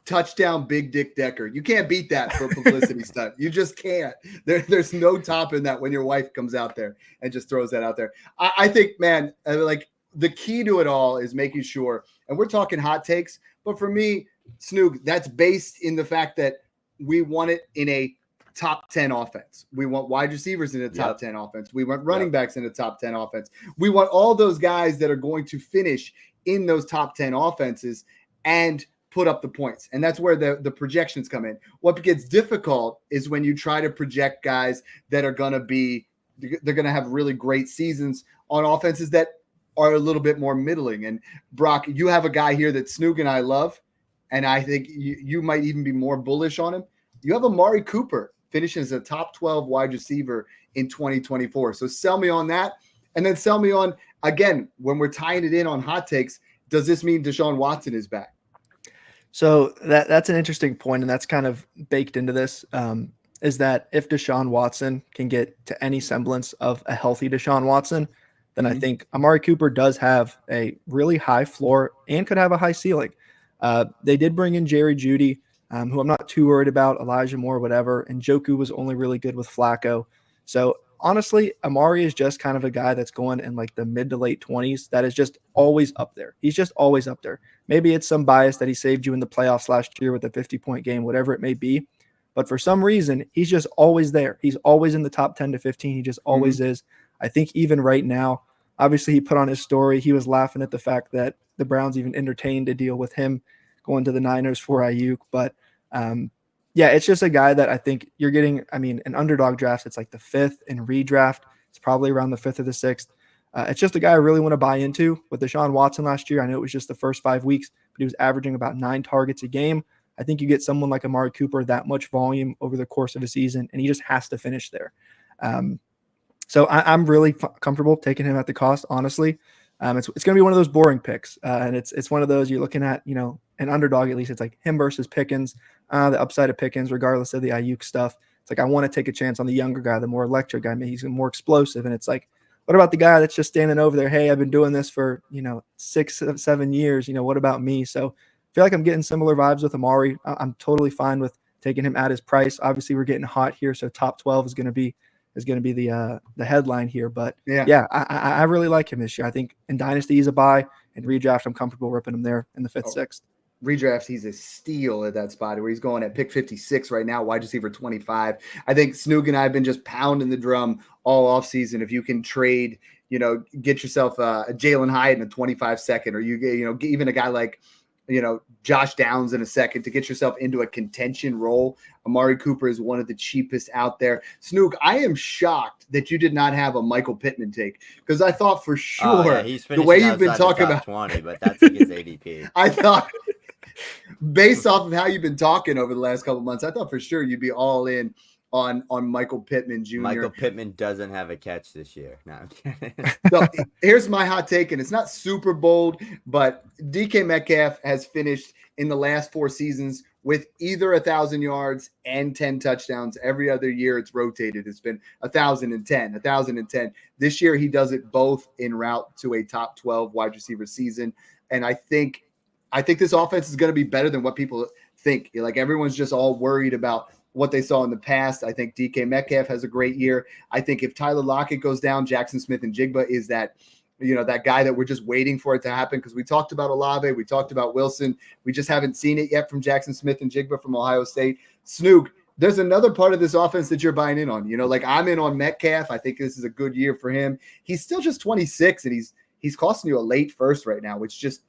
"Touchdown, Big Dick Decker." You can't beat that for a publicity stunt. You just can't. There's no topping that when your wife comes out there and just throws that out there. I think, man, like the key to it all is making sure, and we're talking hot takes, but for me, Snoog, that's based in the fact that we want it in a top 10 offense. We want wide receivers in a top 10 offense. We want running backs in a top 10 offense. We want all those guys that are going to finish in those top 10 offenses and put up the points. And that's where the projections come in. What gets difficult is when you try to project guys that are going to have really great seasons on offenses that are a little bit more middling. And Brock, you have a guy here that Snoog and I love, and I think you might even be more bullish on him. You have Amari Cooper finishing as a top 12 wide receiver in 2024. So sell me on that. And then sell me on, again, when we're tying it in on hot takes, does this mean Deshaun Watson is back? So that's an interesting point, and that's kind of baked into this, is that if Deshaun Watson can get to any semblance of a healthy Deshaun Watson, then I think Amari Cooper does have a really high floor and could have a high ceiling. They did bring in Jerry Jeudy, who I'm not too worried about, Elijah Moore, whatever, and Njoku was only really good with Flacco. So honestly, Amari is just kind of a guy that's going in like the mid to late 20s that is just always up there. He's just always up there. Maybe it's some bias that he saved you in the playoffs last year with a 50-point game, whatever it may be. But for some reason, he's just always there. He's always in the top 10 to 15. He just always is. I think even right now, obviously he put on his story. He was laughing at the fact that the Browns even entertained a deal with him going to the Niners for Ayuk. But yeah, it's just a guy that I think you're getting. I mean, in underdog drafts, it's like the 5th. In redraft, it's probably around the 5th or the 6th. It's just a guy I really want to buy into. With Deshaun Watson last year, I know it was just the first 5 weeks, but he was averaging about 9 targets a game. I think you get someone like Amari Cooper, that much volume over the course of a season, and he just has to finish there. So I'm really comfortable taking him at the cost, honestly. It's going to be one of those boring picks, and it's one of those you're looking at, an underdog at least. It's like him versus Pickens, the upside of Pickens, regardless of the Ayuk stuff. It's like I want to take a chance on the younger guy, the more electric guy. Maybe he's more explosive, and it's like, what about the guy that's just standing over there? Hey, I've been doing this for 6, 7 years. What about me? So I feel like I'm getting similar vibes with Amari. I'm totally fine with taking him at his price. Obviously, we're getting hot here, so top 12 is going to be the headline here. But yeah, I really like him this year. I think in Dynasty he's a buy. In redraft, I'm comfortable ripping him there in the 5th, 6th. Redraft, he's a steal at that spot where he's going at pick 56 right now, wide receiver 25. I think Snoog and I have been just pounding the drum all offseason. If you can trade, get yourself a Jalen Hyatt in a 25-second, or even a guy like Josh Downs in a second to get yourself into a contention role. Amari Cooper is one of the cheapest out there. Snoog, I am shocked that you did not have a Michael Pittman take, because I thought for sure the way you've been talking about 20, but that's like his ADP. I thought based off of how you've been talking over the last couple of months, I thought for sure you'd be all in on Michael Pittman Jr. Michael Pittman doesn't have a catch this year. No, I'm kidding. So here's my hot take, and it's not super bold, but DK Metcalf has finished in the last 4 seasons with either 1,000 yards and 10 touchdowns. Every other year it's rotated. It's been 1,010. This year he does it both en route to a top 12 wide receiver season. And I think this offense is going to be better than what people think. Like, everyone's just all worried about what they saw in the past. I think DK Metcalf has a great year. I think if Tyler Lockett goes down, Jackson Smith-Njigba is that guy that we're just waiting for it to happen, because we talked about Olave, we talked about Wilson. We just haven't seen it yet from Jackson Smith-Njigba from Ohio State. Snoog, there's another part of this offense that you're buying in on. Like, I'm in on Metcalf. I think this is a good year for him. He's still just 26, and he's costing you a late first right now, which just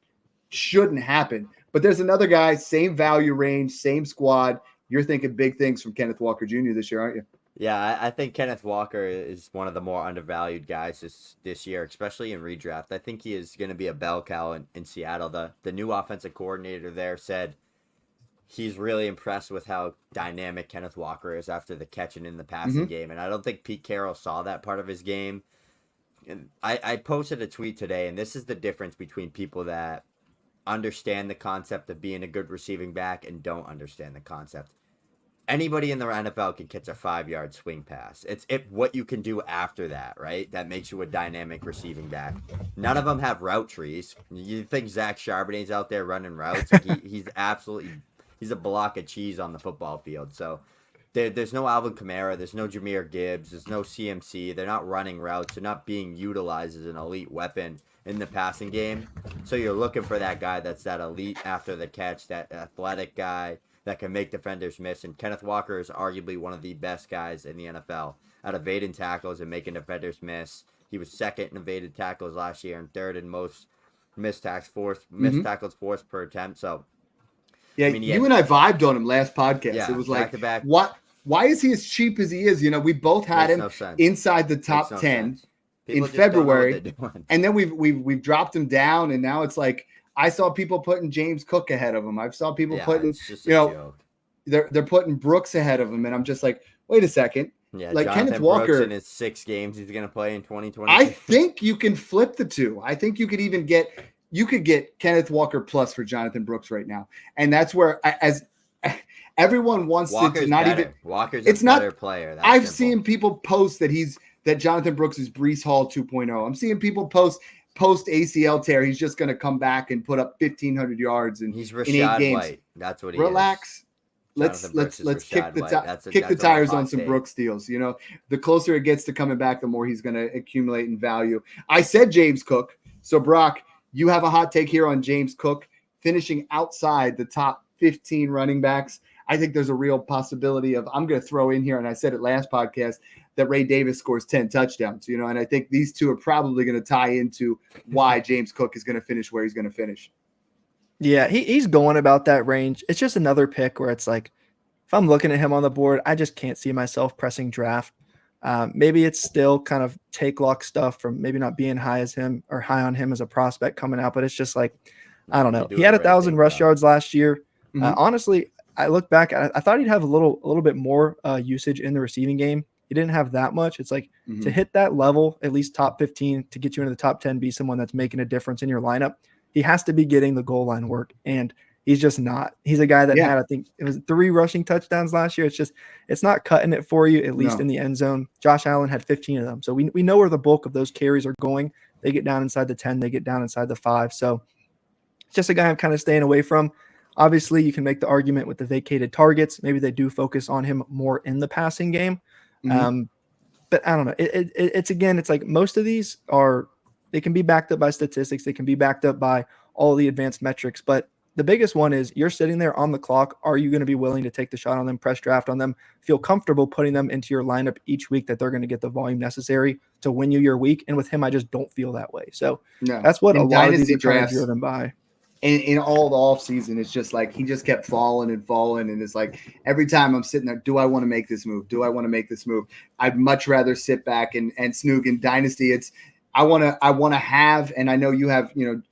shouldn't happen. But there's another guy, same value range, same squad. You're thinking big things from Kenneth Walker Jr. this year, aren't you? Yeah, I think Kenneth Walker is one of the more undervalued guys this year, especially in redraft. I think he is going to be a bell cow in Seattle. The new offensive coordinator there said he's really impressed with how dynamic Kenneth Walker is after the catching in the passing game. And I don't think Pete Carroll saw that part of his game I posted a tweet today, and this is the difference between people that understand the concept of being a good receiving back and don't understand the concept. Anybody in the NFL can catch a 5-yard swing pass. It's what you can do after that, right? That makes you a dynamic receiving back. None of them have route trees. You think Zach Charbonnet's out there running routes? He's a block of cheese on the football field. So there's no Alvin Kamara, there's no Jahmyr Gibbs, there's no CMC. They're not running routes. They're not being utilized as an elite weapon in the passing game. So you're looking for that guy that's that elite after the catch, that athletic guy that can make defenders miss. And Kenneth Walker is arguably one of the best guys in the NFL at evading tackles and making defenders miss. He was second in evaded tackles last year and third in most missed tackles forced per attempt. So yeah, I mean, you and I vibed on him last podcast. Yeah, it was like, back-to-back. Why is he as cheap as he is? You know, we both had him inside the top 10 in February, and then we've dropped him down, and now it's like I saw people putting James Cook ahead of him. I saw people putting, they're putting Brooks ahead of him, and I'm just like, wait a second. Yeah, like Jonathan Kenneth Walker Brooks in his 6 games he's going to play in 2020. I think you can flip the two. I think you could even get Kenneth Walker plus for Jonathan Brooks right now, and that's where as everyone wants Walker's to not better. even. Walker's it's a not, better player. That's I've simple. seen people post that Jonathan Brooks is Breece Hall 2.0. I'm seeing people post ACL tear. He's just going to come back and put up 1,500 yards in He's in 8 Rachaad games. White. That's what he Relax. is. Let's kick the tires on some Brooks deals. You know, the closer it gets to coming back, the more he's going to accumulate in value. I said James Cook. So Brock, you have a hot take here on James Cook finishing outside the top 15 running backs. I think there's a real possibility of, I'm going to throw in here, and I said it last podcast, that Ray Davis scores 10 touchdowns, you know, and I think these two are probably going to tie into why James Cook is going to finish where he's going to finish. Yeah, he's going about that range. It's just another pick where it's like, if I'm looking at him on the board, I just can't see myself pressing draft. Maybe it's still kind of take lock stuff from maybe not being high as him or high on him as a prospect coming out, but it's just like, I don't know. He had 1,000 rush yards last year. Honestly, I look back, I thought he'd have a little bit more usage in the receiving game. He didn't have that much. It's like to hit that level, at least top 15, to get you into the top 10, be someone that's making a difference in your lineup. He has to be getting the goal line work, and he's just not. He's a guy that had, I think it was 3 rushing touchdowns last year. It's not cutting it for you, at least in the end zone. Josh Allen had 15 of them. So we know where the bulk of those carries are going. They get down inside the 10, they get down inside the 5. So it's just a guy I'm kind of staying away from. Obviously, you can make the argument with the vacated targets. Maybe they do focus on him more in the passing game. But I don't know. It's like most of these they can be backed up by statistics. They can be backed up by all the advanced metrics. But the biggest one is you're sitting there on the clock. Are you going to be willing to take the shot on them, press draft on them, feel comfortable putting them into your lineup each week that they're going to get the volume necessary to win you your week? And with him, I just don't feel that way. So that's what a lot of these are trying to driven by. In all the off season, it's just like he just kept falling. And it's like every time I'm sitting there, do I want to make this move? Do I want to make this move? I'd much rather sit back and snoog in Dynasty. I want to have, and I know you have, you know,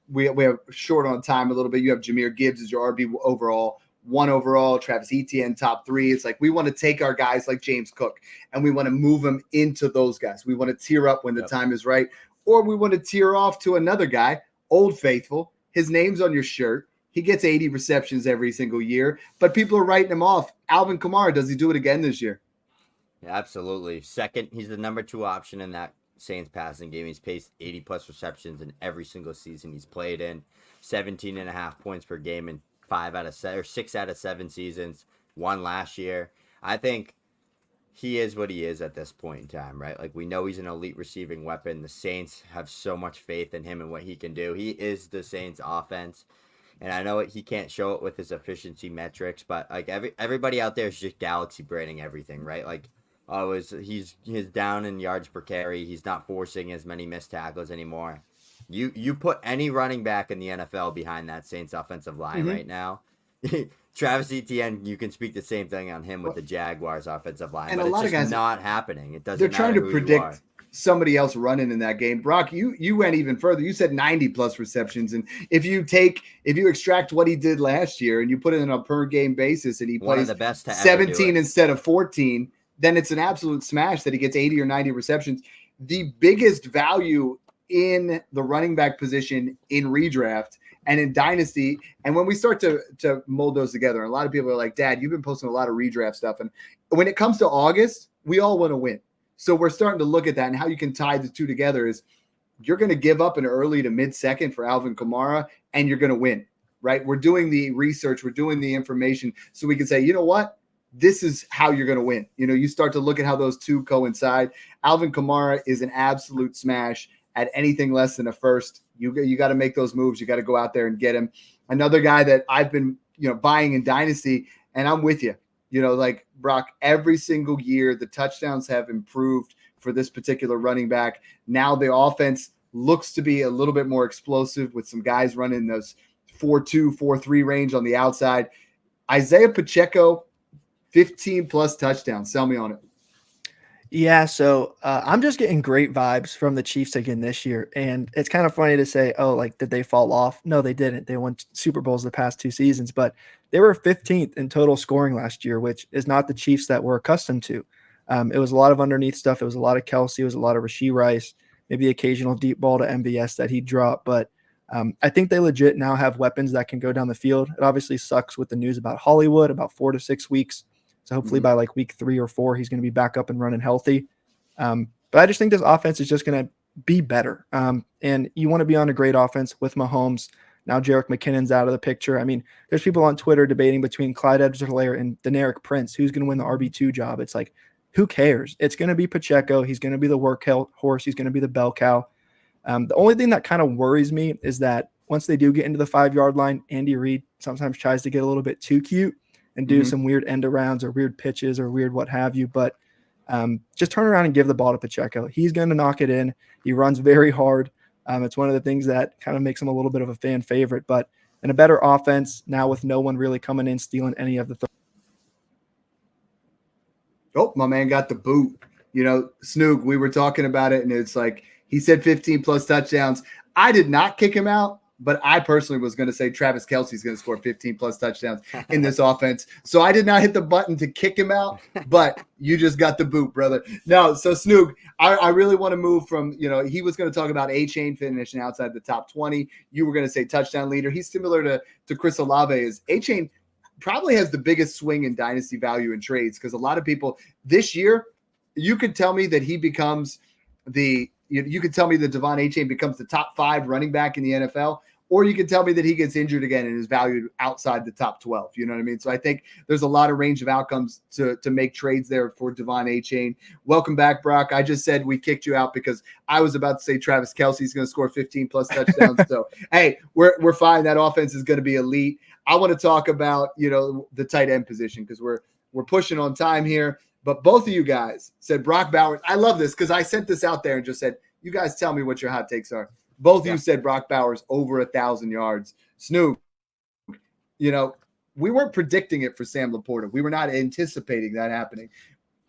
we have short on time a little bit. You have Jahmyr Gibbs as your RB overall, 1 overall, Travis Etienne top 3. It's like we want to take our guys like James Cook and we want to move them into those guys. We want to tier up when the time is right, or we want to tier off to another guy, Old Faithful. His name's on your shirt. He gets 80 receptions every single year, but people are writing him off. Alvin Kamara, does he do it again this year? Yeah, absolutely. Second, he's the number 2 option in that Saints passing game. He's paced 80+ receptions in every single season he's played in, 17.5 points per game in 6 out of 7 seasons, 1 last year. I think he is what he is at this point in time, right? Like, we know he's an elite receiving weapon. The Saints have so much faith in him and what he can do. He is the Saints offense. And I know he can't show it with his efficiency metrics, but like everybody out there is just galaxy braiding everything, right? Like, he's down in yards per carry. He's not forcing as many missed tackles anymore. You put any running back in the NFL behind that Saints offensive line right now. Travis Etienne, you can speak the same thing on him with the Jaguars offensive line, but it's just not happening. It doesn't. They're trying to predict somebody else running in that game. Brock, you went even further. You said 90+ receptions, and if you extract what he did last year and you put it on a per game basis, and he plays the best 17 instead of 14, then it's an absolute smash that he gets 80 or 90 receptions. the biggest value in the running back position in redraft and in dynasty. And when we start to mold those together, a lot of people are like, Dad, you've been posting a lot of redraft stuff. And when it comes to August, we all want to win. So we're starting to look at that, and how you can tie the two together is you're going to give up an early to mid-second for Alvin Kamara, and you're going to win, right? We're doing the research. We're doing the information so we can say, you know what? This is how you're going to win. You start to look at how those two coincide. Alvin Kamara is an absolute smash at anything less than a first. You got to make those moves. You got to go out there and get him. Another guy that I've been, buying in dynasty, and I'm with you. Like Brock, every single year the touchdowns have improved for this particular running back. Now the offense looks to be a little bit more explosive with some guys running those 4.2, 4.3 range on the outside. Isaiah Pacheco, 15 plus touchdowns. Sell me on it. Yeah, so I'm just getting great vibes from the Chiefs again this year. And it's kind of funny to say, oh, like, did they fall off? No, they didn't. They won Super Bowls the past 2 seasons, but they were 15th in total scoring last year, which is not the Chiefs that we're accustomed to. It was a lot of underneath stuff. It was a lot of Kelsey. It was a lot of Rashee Rice, maybe the occasional deep ball to MVS that he dropped. But I think they legit now have weapons that can go down the field. It obviously sucks with the news about Hollywood, about 4 to 6 weeks. So hopefully by like week 3 or 4, he's going to be back up and running healthy. But I just think this offense is just going to be better. And you want to be on a great offense with Mahomes. Now Jerick McKinnon's out of the picture. I mean, there's people on Twitter debating between Clyde Edwards-Helaire and Deneric Prince, who's going to win the RB2 job. It's like, who cares? It's going to be Pacheco. He's going to be the workhorse. He's going to be the bell cow. The only thing that kind of worries me is that once they do get into the 5-yard line, Andy Reid sometimes tries to get a little bit too cute and do some weird end arounds or weird pitches or weird what have you. But just turn around and give the ball to Pacheco. He's going to knock it in. He runs very hard. It's one of the things that kind of makes him a little bit of a fan favorite. But in a better offense, now with no one really coming in, stealing any of the Oh, my man got the boot. Snoog, we were talking about it, and it's like he said 15 plus touchdowns. I did not kick him out, but I personally was going to say Travis Kelce's going to score 15 plus touchdowns in this offense. So I did not hit the button to kick him out, but you just got the boot, brother. No, so Snoog, I really want to move from, he was going to talk about A-Chain finishing outside the top 20. You were going to say touchdown leader. He's similar to Chris Olave. Is A-Chain probably has the biggest swing in dynasty value in trades, because a lot of people this year, you could tell me that he becomes you could tell me that Devon A-Chain becomes the top 5 running back in the NFL, or you could tell me that he gets injured again and is valued outside the top 12. You know what I mean? So I think there's a lot of range of outcomes to make trades there for Devon A-Chain. Welcome back, Brock. I just said we kicked you out because I was about to say Travis Kelce's going to score 15 plus touchdowns. So, hey, we're fine. That offense is going to be elite. I want to talk about, the tight end position, because we're pushing on time here. But both of you guys said Brock Bowers. I love this because I sent this out there and just said, you guys tell me what your hot takes are. Both of you said Brock Bowers over 1,000 yards. Snoop, we weren't predicting it for Sam Laporta. We were not anticipating that happening.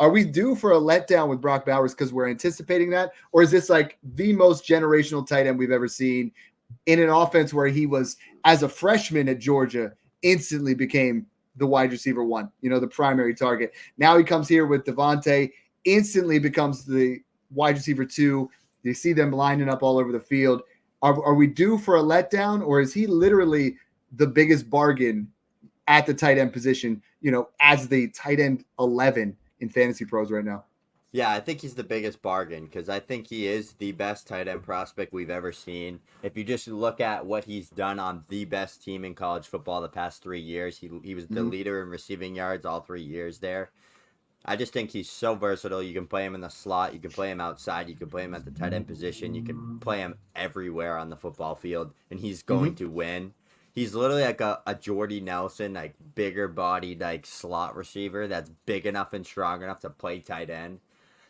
Are we due for a letdown with Brock Bowers because we're anticipating that? Or is this like the most generational tight end we've ever seen in an offense where he was, as a freshman at Georgia, instantly became the wide receiver 1, the primary target. Now he comes here with Devontae, instantly becomes the wide receiver 2. You see them lining up all over the field. Are we due for a letdown, or is he literally the biggest bargain at the tight end position, as the tight end 11 in Fantasy Pros right now? Yeah, I think he's the biggest bargain because I think he is the best tight end prospect we've ever seen. If you just look at what he's done on the best team in college football the past 3 years, he was the leader in receiving yards all 3 years there. I just think he's so versatile. You can play him in the slot. You can play him outside. You can play him at the tight end position. You can play him everywhere on the football field, and he's going to win. He's literally like a Jordy Nelson, like bigger bodied, like slot receiver that's big enough and strong enough to play tight end.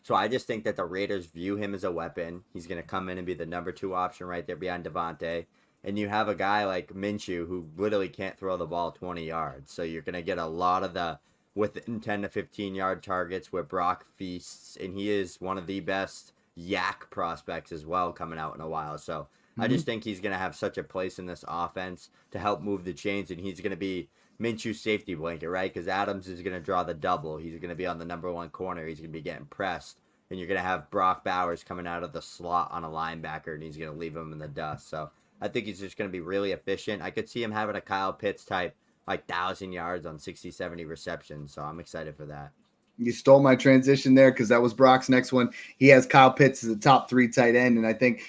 So I just think that the Raiders view him as a weapon. He's going to come in and be the number 2 option right there behind Devontae. And you have a guy like Minshew who literally can't throw the ball 20 yards. So you're going to get a lot of the within 10 to 15 yard targets where Brock feasts. And he is one of the best yak prospects as well coming out in a while. So I just think he's going to have such a place in this offense to help move the chains. And he's going to be Minshew's safety blanket, right? Because Adams is going to draw the double. He's going to be on the number 1 corner. He's going to be getting pressed. and you're going to have Brock Bowers coming out of the slot on a linebacker, and he's going to leave him in the dust. So I think he's just going to be really efficient. I could see him having a Kyle Pitts type, like 1,000 yards on 60, 70 receptions. So I'm excited for that. You stole my transition there because that was Brock's next one. He has Kyle Pitts as a top 3 tight end, and I think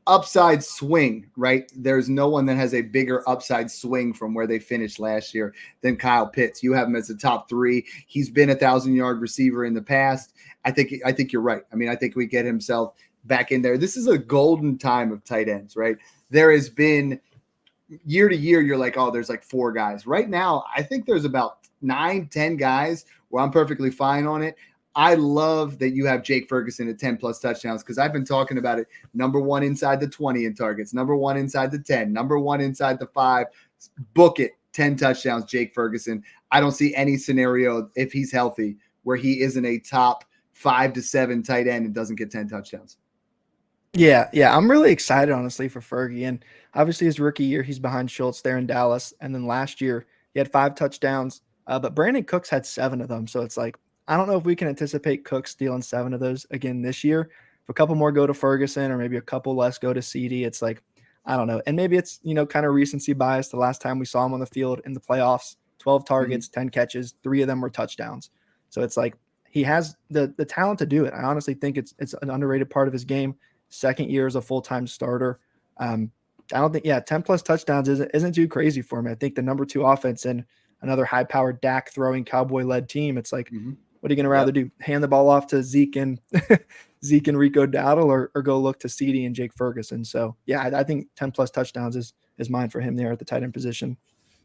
upside swing, right? There's no one that has a bigger upside swing from where they finished last year than Kyle Pitts. You have him as a top 3. He's been 1,000-yard receiver in the past. I think you're right. I mean, I think we get himself back in there. This is a golden time of tight ends, right? There has been year to year, you're like, oh, there's like 4 guys. Right now, I think there's about 9, 10 guys where I'm perfectly fine on it. I love that you have Jake Ferguson at 10+ touchdowns because I've been talking about it. Number 1 inside the 20 in targets, number 1 inside the 10, number 1 inside the 5. Book it, 10 touchdowns, Jake Ferguson. I don't see any scenario if he's healthy where he isn't a top 5 to 7 tight end and doesn't get 10 touchdowns. Yeah, I'm really excited, honestly, for Fergie. And obviously his rookie year, he's behind Schultz there in Dallas. And then last year, he had 5 touchdowns, but Brandon Cooks had 7 of them. So it's like, I don't know if we can anticipate Cooks stealing 7 of those again this year. If a couple more go to Ferguson or maybe a couple less go to CD, it's like, I don't know. And maybe it's, kind of recency bias. The last time we saw him on the field in the playoffs, 12 targets, 10 catches, 3 of them were touchdowns. So it's like he has the talent to do it. I honestly think it's an underrated part of his game. Second year as a full-time starter. I don't think, 10+ touchdowns isn't too crazy for me. I think the number 2 offense and another high-powered Dak throwing Cowboy-led team, it's like, what are you going to rather do? Hand the ball off to Zeke and Rico Dowdle or go look to CD and Jake Ferguson? So, I think 10+ touchdowns is mine for him there at the tight end position.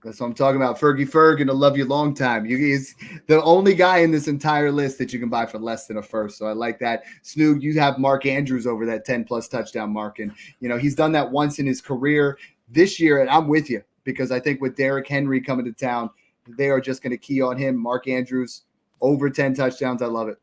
That's what I'm talking about. Fergie Ferg, gonna love you long time. He's the only guy in this entire list that you can buy for less than a first. So I like that. Snoog, you have Mark Andrews over that 10+ touchdown mark. And, he's done that once in his career this year. And I'm with you because I think with Derrick Henry coming to town, they are just going to key on him. Mark Andrews over 10 touchdowns. I love it.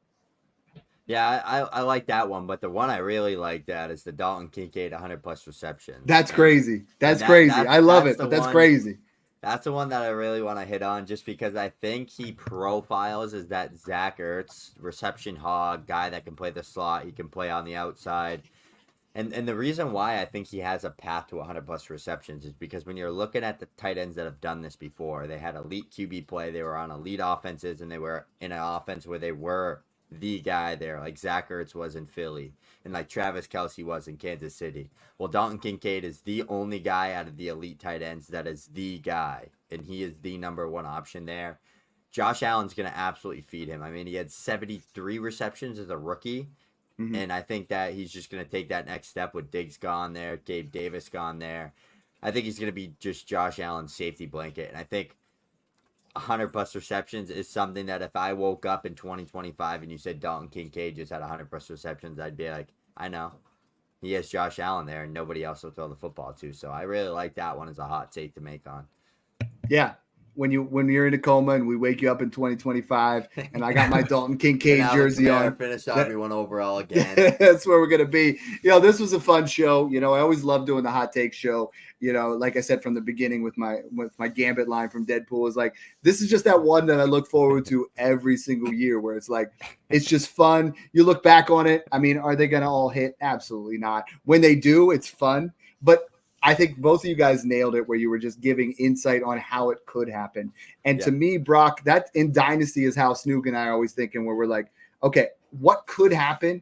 Yeah, I like that one. But the one I really like that is the Dalton Kincaid 100+ receptions. That's crazy. That's crazy. I love it, but that's crazy. That's the one that I really want to hit on just because I think he profiles as that Zach Ertz reception hog guy that can play the slot. He can play on the outside. And the reason why I think he has a path to 100+ receptions is because when you're looking at the tight ends that have done this before, they had elite QB play. They were on elite offenses, and they were in an offense where they were the guy there, like Zach Ertz was in Philly and like Travis Kelce was in Kansas City. Well, Dalton Kincaid is the only guy out of the elite tight ends that is the guy, and he is the number 1 option there. Josh Allen's going to absolutely feed him. I mean, he had 73 receptions as a rookie, and I think that he's just going to take that next step with Diggs gone there, Gabe Davis gone there. I think he's going to be just Josh Allen's safety blanket, and I think 100+ receptions is something that if I woke up in 2025 and you said Dalton Kincaid just had 100+ receptions, I'd be like, I know. He has Josh Allen there and nobody else will throw the football to. So I really like that one as a hot take to make on. Yeah. When you're in a coma and we wake you up in 2025 and I got my Dalton Kincaid jersey on. Finish everyone overall again. That's where we're going to be. This was a fun show. I always love doing the hot take show. Like I said from the beginning with my Gambit line from Deadpool is like, this is just that one that I look forward to every single year where it's like, it's just fun. You look back on it. I mean, are they going to all hit? Absolutely not. When they do, it's fun. But I think both of you guys nailed it where you were just giving insight on how it could happen. And to me, Brock, that in Dynasty is how Snoog and I are always thinking where we're like, okay, what could happen?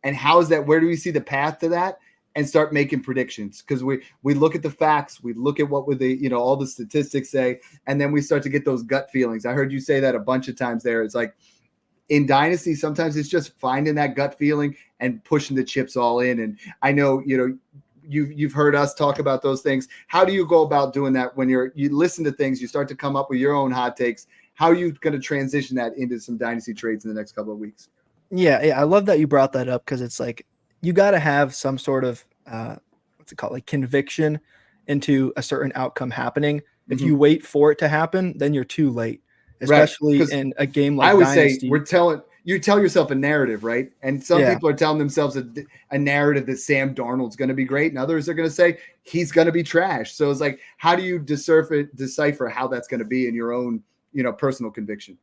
And how is that? Where do we see the path to that? And start making predictions because we look at the facts, we look at what would the all the statistics say, and then we start to get those gut feelings. I heard you say that a bunch of times there. It's like in Dynasty, sometimes it's just finding that gut feeling and pushing the chips all in. And I know you've heard us talk about those things. How do you go about doing that when you listen to things, you start to come up with your own hot takes? How are you going to transition that into some Dynasty trades in the next couple of weeks? Yeah, I love that you brought that up because it's like you got to have some sort of what's it called, like conviction into a certain outcome happening. If you wait for it to happen, then you're too late, especially in a game like I would Dynasty. say you tell yourself a narrative, right? And some people are telling themselves a narrative that Sam Darnold's going to be great, and others are going to say he's going to be trash. So it's like, how do you decipher how that's going to be in your own, personal conviction?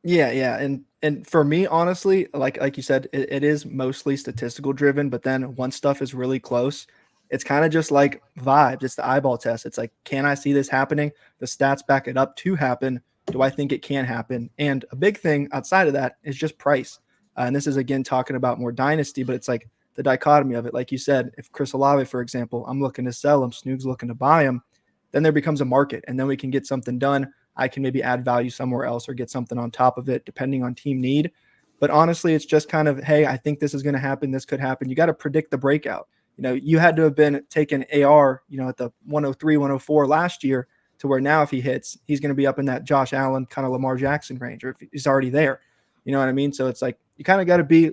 Yeah. And for me, honestly, like you said, it is mostly statistical driven, but then once stuff is really close, it's kind of just like vibes. It's the eyeball test. It's like, can I see this happening? The stats back it up to happen. Do I think it can happen? And a big thing outside of that is just price. And this is, again, talking about more dynasty, but it's like the dichotomy of it. Like you said, if Chris Olave, for example, I'm looking to sell him, Snoog's looking to buy him, then there becomes a market, and then we can get something done. I can maybe add value somewhere else or get something on top of it, depending on team need. But honestly, it's just kind of, hey, I think this is going to happen. This could happen. You got to predict the breakout. You had to have been taking AR, at the 103, 104 last year, to where now if he hits, he's going to be up in that Josh Allen kind of Lamar Jackson range, or if he's already there. You know what I mean? So it's like you kind of got to be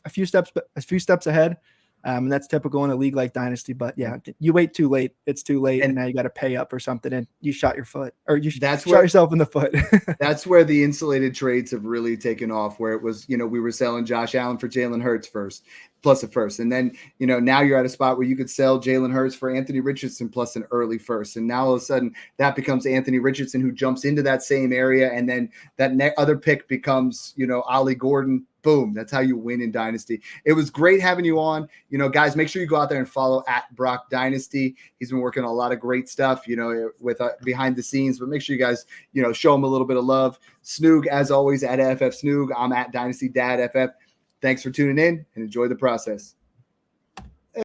a few steps ahead. And that's typical in a league like Dynasty. But yeah, you wait too late, it's too late, and now you got to pay up or something, and you shot your foot, or you shot yourself in the foot. That's where the insulated trades have really taken off, where it was, we were selling Josh Allen for Jalen Hurts plus a first. And then, now you're at a spot where you could sell Jalen Hurts for Anthony Richardson plus an early first. And now all of a sudden that becomes Anthony Richardson, who jumps into that same area. And then that other pick becomes, Ollie Gordon. Boom. That's how you win in Dynasty. It was great having you on. Guys, make sure you go out there and follow at Brock Dynasty. He's been working on a lot of great stuff, with behind the scenes, but make sure you guys, show him a little bit of love. Snoog, as always, at FF Snoog. I'm at Dynasty Dad FF. Thanks for tuning in and enjoy the process.